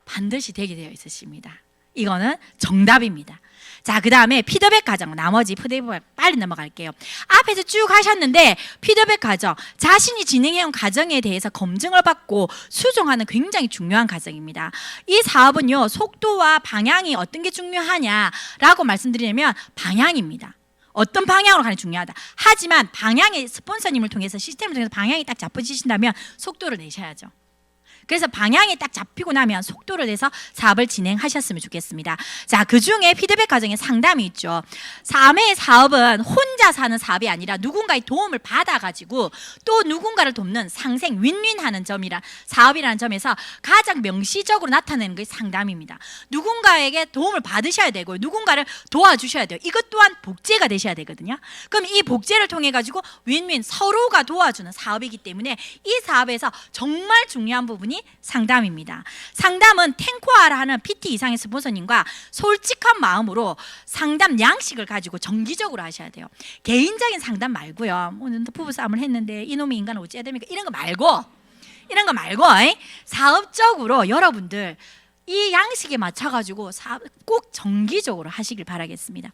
S2: 반드시 되게 되어 있으십니다. 이거는 정답입니다. 자, 그 다음에 피드백 과정, 나머지 피드백 빨리 넘어갈게요. 앞에서 쭉 하셨는데 피드백 과정, 자신이 진행해온 과정에 대해서 검증을 받고 수정하는 굉장히 중요한 과정입니다. 이 사업은요, 속도와 방향이 어떤 게 중요하냐라고 말씀드리면 방향입니다. 어떤 방향으로 가는 게 중요하다. 하지만 방향의 스폰서님을 통해서, 시스템을 통해서 방향이 딱 잡혀지신다면 속도를 내셔야죠. 그래서 방향이 딱 잡히고 나면 속도를 내서 사업을 진행하셨으면 좋겠습니다. 자, 그중에 피드백 과정에 상담이 있죠. 아메의 사업은 혼자 사는 사업이 아니라 누군가의 도움을 받아가지고 또 누군가를 돕는 상생, 윈윈하는 사업이라는 점에서 가장 명시적으로 나타내는 게 상담입니다. 누군가에게 도움을 받으셔야 되고 누군가를 도와주셔야 돼요. 이것 또한 복제가 되셔야 되거든요. 그럼 이 복제를 통해 가지고 윈윈, 서로가 도와주는 사업이기 때문에 이 사업에서 정말 중요한 부분이 상담입니다. 상담은 탱코아라 하는 PT 이상의 스폰서님과 솔직한 마음으로 상담 양식을 가지고 정기적으로 하셔야 돼요. 개인적인 상담 말고요. 오늘 부부싸움을 했는데 이놈의 인간은 어찌해야 됩니까? 이런 거 말고 사업적으로 여러분들 이 양식에 맞춰가지고 꼭 정기적으로 하시길 바라겠습니다.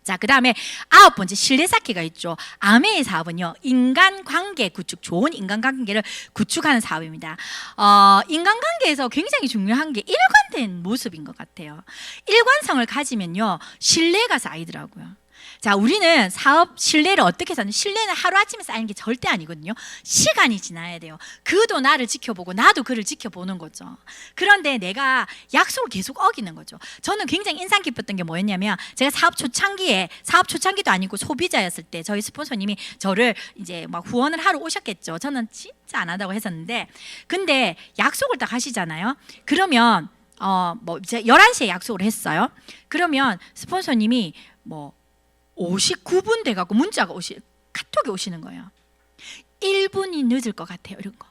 S2: 자, 그 다음에 9번째 신뢰 쌓기가 있죠. 아메의 사업은요, 인간관계 구축, 좋은 인간관계를 구축하는 사업입니다. 인간관계에서 굉장히 중요한 게 일관된 모습인 것 같아요. 일관성을 가지면요, 신뢰가 쌓이더라고요. 자, 우리는 사업 신뢰를 어떻게 쌓는? 신뢰는 하루아침에 쌓이는 게 절대 아니거든요. 시간이 지나야 돼요. 그도 나를 지켜보고 나도 그를 지켜보는 거죠. 그런데 내가 약속을 계속 어기는 거죠. 저는 굉장히 인상 깊었던 게 뭐였냐면, 제가 사업 초창기도 아니고 소비자였을 때 저희 스폰서님이 저를 이제 막 후원을 하러 오셨겠죠. 저는 진짜 안 한다고 했었는데, 근데 약속을 딱 하시잖아요. 그러면 이제 11시에 약속을 했어요. 그러면 스폰서님이 59분 돼갖고 카톡이 오시는 거예요. 1분이 늦을 것 같아요, 이런 거.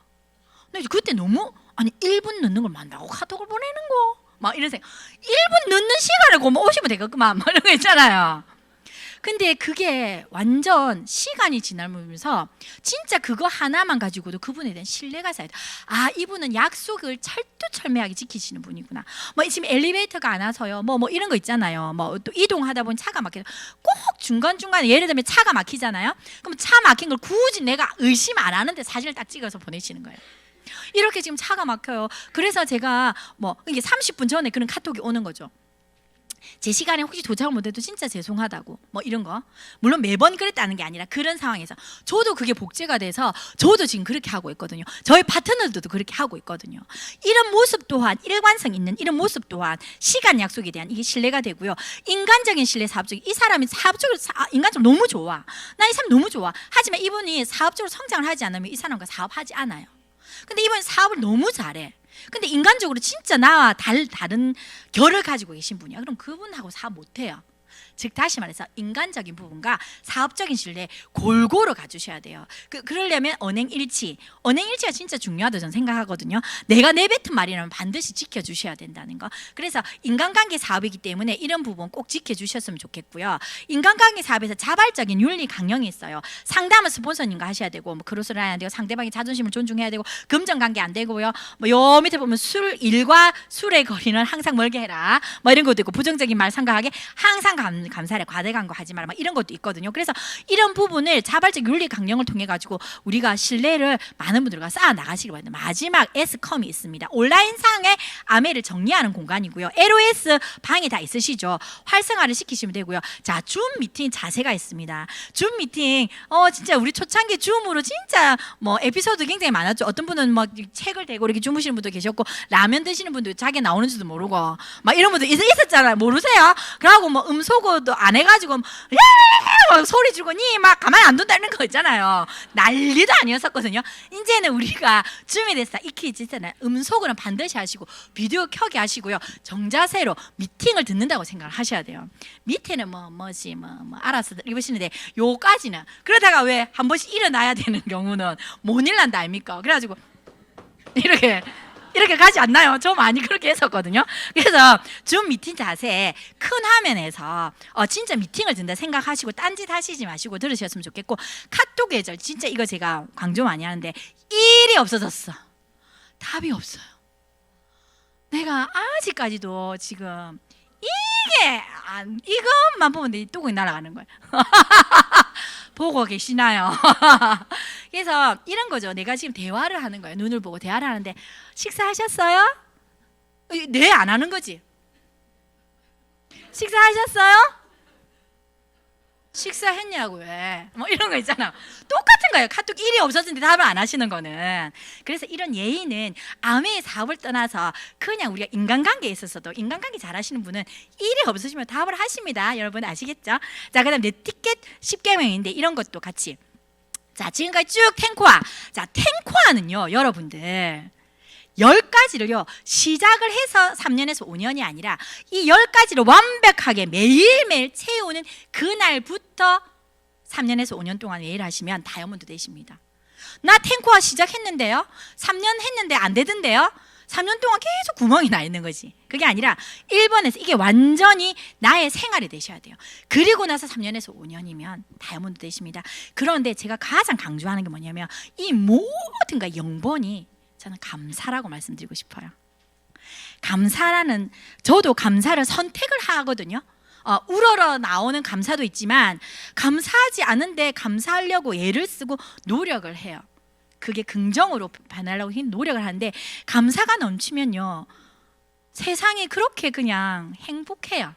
S2: 근데 그때 너무 1분 늦는 걸 만나고 카톡을 보내는 거 막 이런 생각. 1분 늦는 시간을 오시면 되겠구만, 막 이런 거 있잖아요. 근데 그게 완전 시간이 지나면서 진짜 그거 하나만 가지고도 그분에 대한 신뢰가 쌓여요. 아, 이분은 약속을 철두철미하게 지키시는 분이구나. 뭐 지금 엘리베이터가 안 와서요. 뭐 이런 거 있잖아요. 뭐 또 이동하다 보니 차가 막혀서 꼭 중간중간에 예를 들면 차가 막히잖아요. 그럼 차 막힌 걸 굳이 내가 의심 안 하는데 사진을 딱 찍어서 보내시는 거예요. 이렇게 지금 차가 막혀요. 그래서 제가 뭐 이게 30분 전에 그런 카톡이 오는 거죠. 제 시간에 혹시 도착을 못해도 진짜 죄송하다고 뭐 이런 거. 물론 매번 그랬다는 게 아니라 그런 상황에서 저도 그게 복제가 돼서 저도 지금 그렇게 하고 있거든요. 저희 파트너들도 그렇게 하고 있거든요. 이런 모습 또한 일관성 있는 이런 모습 또한 시간 약속에 대한 이게 신뢰가 되고요. 인간적인 신뢰, 사업적인 이 사람이 사업적으로 인간적으로 너무 좋아. 나 이 사람 너무 좋아. 하지만 이분이 사업적으로 성장을 하지 않으면 이 사람과 사업하지 않아요. 근데 이분이 사업을 너무 잘해. 근데 인간적으로 진짜 나와 다른 결을 가지고 계신 분이야. 그럼 그분하고 사업 못해요. 즉 다시 말해서 인간적인 부분과 사업적인 신뢰 골고루 가주셔야 돼요. 그러려면 언행일치가 진짜 중요하다고 저는 생각하거든요. 내가 내뱉은 말이라면 반드시 지켜주셔야 된다는 거. 그래서 인간관계 사업이기 때문에 이런 부분 꼭 지켜주셨으면 좋겠고요. 인간관계 사업에서 자발적인 윤리 강령이 있어요. 상담은 스폰서님과 하셔야 되고 뭐 크로스를 해야 되고 상대방의 자존심을 존중해야 되고 금전관계 안 되고요. 뭐 요 밑에 보면 일과 술의 거리는 항상 멀게 해라. 뭐 이런 것도 있고 부정적인 말 삼가하게 항상 감사해 과대광고 하지 마라 막 이런 것도 있거든요. 그래서 이런 부분을 자발적 윤리 강령을 통해 가지고 우리가 신뢰를 많은 분들과 쌓아 나가시기 바랍니다. 마지막 S컴이 있습니다. 온라인상의 아메를 정리하는 공간이고요. LOS 방이 다 있으시죠. 활성화를 시키시면 되고요. 자, 줌 미팅 자세가 있습니다. 줌 미팅 진짜 우리 초창기 줌으로 진짜 뭐 에피소드 굉장히 많았죠. 어떤 분은 막 책을 대고 이렇게 주무시는 분도 계셨고 라면 드시는 분도 자기 나오는지도 모르고 막 이런 분도 있었잖아요. 모르세요? 그러고 뭐 음소거도 안 해가지고 막 소리 지르고 니 막 가만히 안 둔다는 거 있잖아요. 난리도 아니었었거든요. 이제는 우리가 줌에 대해서 익히지 있잖아요. 음소거는 반드시 하시고 비디오 켜게 하시고요. 정자세로 미팅을 듣는다고 생각을 하셔야 돼요. 밑에는 뭐지 알아서 입으시는데 요까지는 그러다가 왜 한 번씩 일어나야 되는 경우는 못 일난다 아닙니까? 그래가지고 이렇게 가지 않나요? 저 많이 그렇게 했었거든요. 그래서 줌 미팅 자세 큰 화면에서 진짜 미팅을 듣는다 생각하시고 딴짓 하시지 마시고 들으셨으면 좋겠고 카톡 계절 진짜 이거 제가 강조 많이 하는데 일이 없어졌어. 답이 없어요. 내가 아직까지도 지금 이것만 보면 내 뚜껑이 날아가는 거예요. 보고 계시나요? 그래서 이런 거죠. 내가 지금 대화를 하는 거예요. 눈을 보고 대화를 하는데 식사하셨어요? 네, 안 하는 거지. 식사하셨어요? 식사했냐고 왜? 뭐 이런 거 있잖아. 똑같은 거예요. 카톡 일이 없었는데 답을 안 하시는 거는. 그래서 이런 예의는 아메의 사업을 떠나서 그냥 우리가 인간관계에 있어서도 인간관계 잘하시는 분은 일이 없으시면 답을 하십니다. 여러분 아시겠죠? 자, 그다음 네티켓 10개명인데 이런 것도 같이. 자, 지금까지 쭉 탱코아. 자, 탱코아는요, 여러분들 10가지를요 시작을 해서 3년에서 5년이 아니라 이 10가지를 완벽하게 매일매일 채우는 그날부터 3년에서 5년 동안 매일 하시면 다이아몬드 되십니다. 나 탱코아 시작했는데요 3년 했는데 안 되던데요 3년 동안 계속 구멍이 나 있는 거지. 그게 아니라 1번에서 이게 완전히 나의 생활이 되셔야 돼요. 그리고 나서 3년에서 5년이면 다이아몬드 되십니다. 그런데 제가 가장 강조하는 게 뭐냐면 이 모든 거 영본이 저는 감사라고 말씀드리고 싶어요. 감사라는 저도 감사를 선택을 하거든요. 우러러 나오는 감사도 있지만 감사하지 않은데 감사하려고 애를 쓰고 노력을 해요. 그게 긍정으로 변하려고 노력을 하는데 감사가 넘치면요 세상이 그렇게 그냥 행복해요.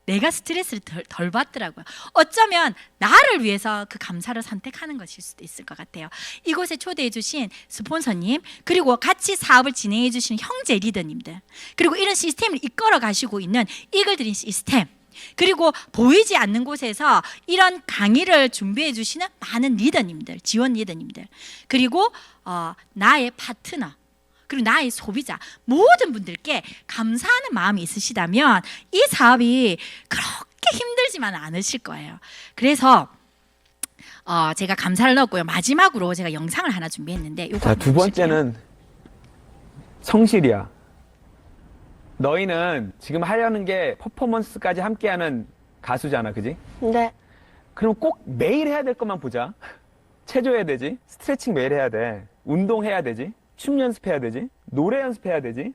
S2: 내가 스트레스를 덜 받더라고요. 어쩌면 나를 위해서 그 감사를 선택하는 것일 수도 있을 것 같아요. 이곳에 초대해 주신 스폰서님 그리고 같이 사업을 진행해 주시는 형제 리더님들 그리고 이런 시스템을 이끌어 가시고 있는 이글드린 시스템 그리고 보이지 않는 곳에서 이런 강의를 준비해 주시는 많은 리더님들 지원 리더님들 그리고 나의 파트너 그리고 나의 소비자 모든 분들께 감사하는 마음이 있으시다면 이 사업이 그렇게 힘들지만 않으실 거예요. 그래서 제가 감사를 넣었고요. 마지막으로 제가 영상을 하나 준비했는데
S5: 자, 두 번째는 성실이야. 너희는 지금 하려는 게 퍼포먼스까지 함께하는
S4: 가수잖아, 그지?
S6: 네.
S4: 그럼 꼭 매일 해야 될 것만 보자. 체조해야 되지, 스트레칭 매일 해야 돼, 운동해야 되지, 춤 연습해야 되지, 노래 연습해야 되지.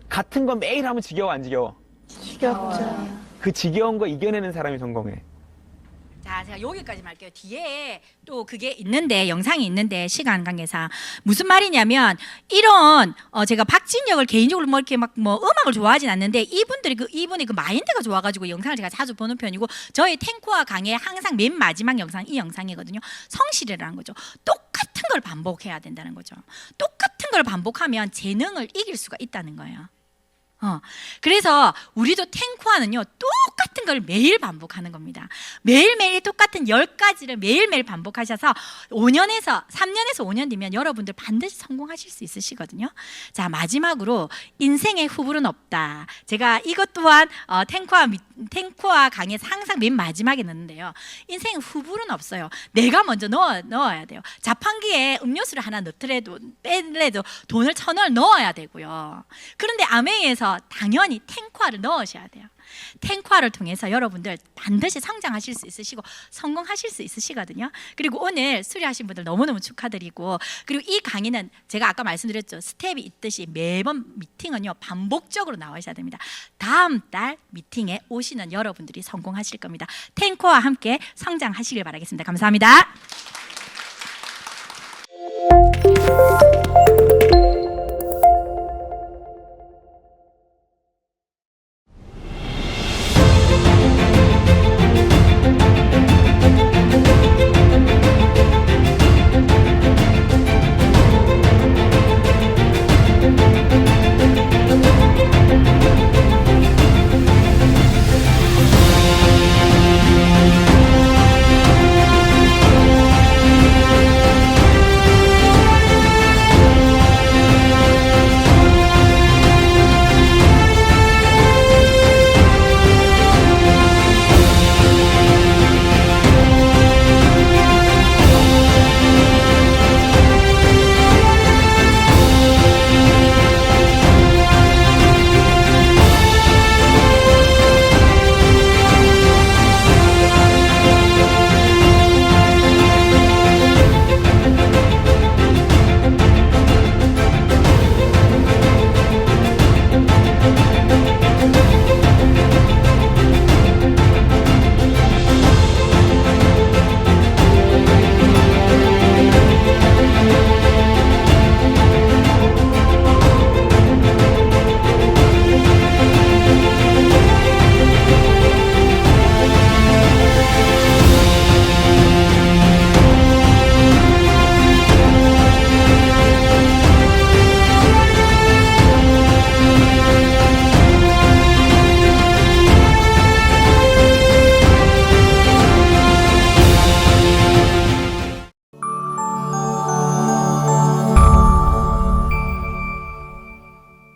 S4: 같은 거 매일 하면 지겨워, 안 지겨워?
S6: 지겹죠.
S4: 그 지겨운 거 이겨내는 사람이 성공해.
S2: 자, 제가 여기까지 할게요. 뒤에 또 그게 있는데 영상이 있는데 시간 관계상 무슨 말이냐면 이런 제가 박진영을 개인적으로 뭐 이렇게 막 뭐 음악을 좋아하진 않는데 이분이 그 마인드가 좋아가지고 영상을 제가 자주 보는 편이고 저희 탱코와 강의 항상 맨 마지막 영상 이 영상이거든요. 성실이라는 거죠. 똑같은 걸 반복해야 된다는 거죠. 똑같은 걸 반복하면 재능을 이길 수가 있다는 거예요. 그래서 우리도 탱코아는요 똑같은 걸 매일 반복하는 겁니다. 매일매일 똑같은 10가지를 매일매일 반복하셔서 3년에서 5년 뒤면 여러분들 반드시 성공하실 수 있으시거든요. 자, 마지막으로 인생의 후불은 없다. 제가 이것 또한 탱코아 강의에서 항상 맨 마지막에 넣는데요. 인생의 후불은 없어요. 내가 먼저 넣어야 돼요. 자판기에 음료수를 하나 넣더라도 빼더라도 돈을 1,000원을 넣어야 되고요. 그런데 아메이에서 당연히 탱코아를 넣으셔야 돼요. 탱코아를 통해서 여러분들 반드시 성장하실 수 있으시고 성공하실 수 있으시거든요. 그리고 오늘 수료하신 분들 너무너무 축하드리고, 그리고 이 강의는 제가 아까 말씀드렸죠. 스텝이 있듯이 매번 미팅은요 반복적으로 나오셔야 됩니다. 다음 달 미팅에 오시는 여러분들이 성공하실 겁니다. 탱코아와 함께 성장하시길 바라겠습니다. 감사합니다.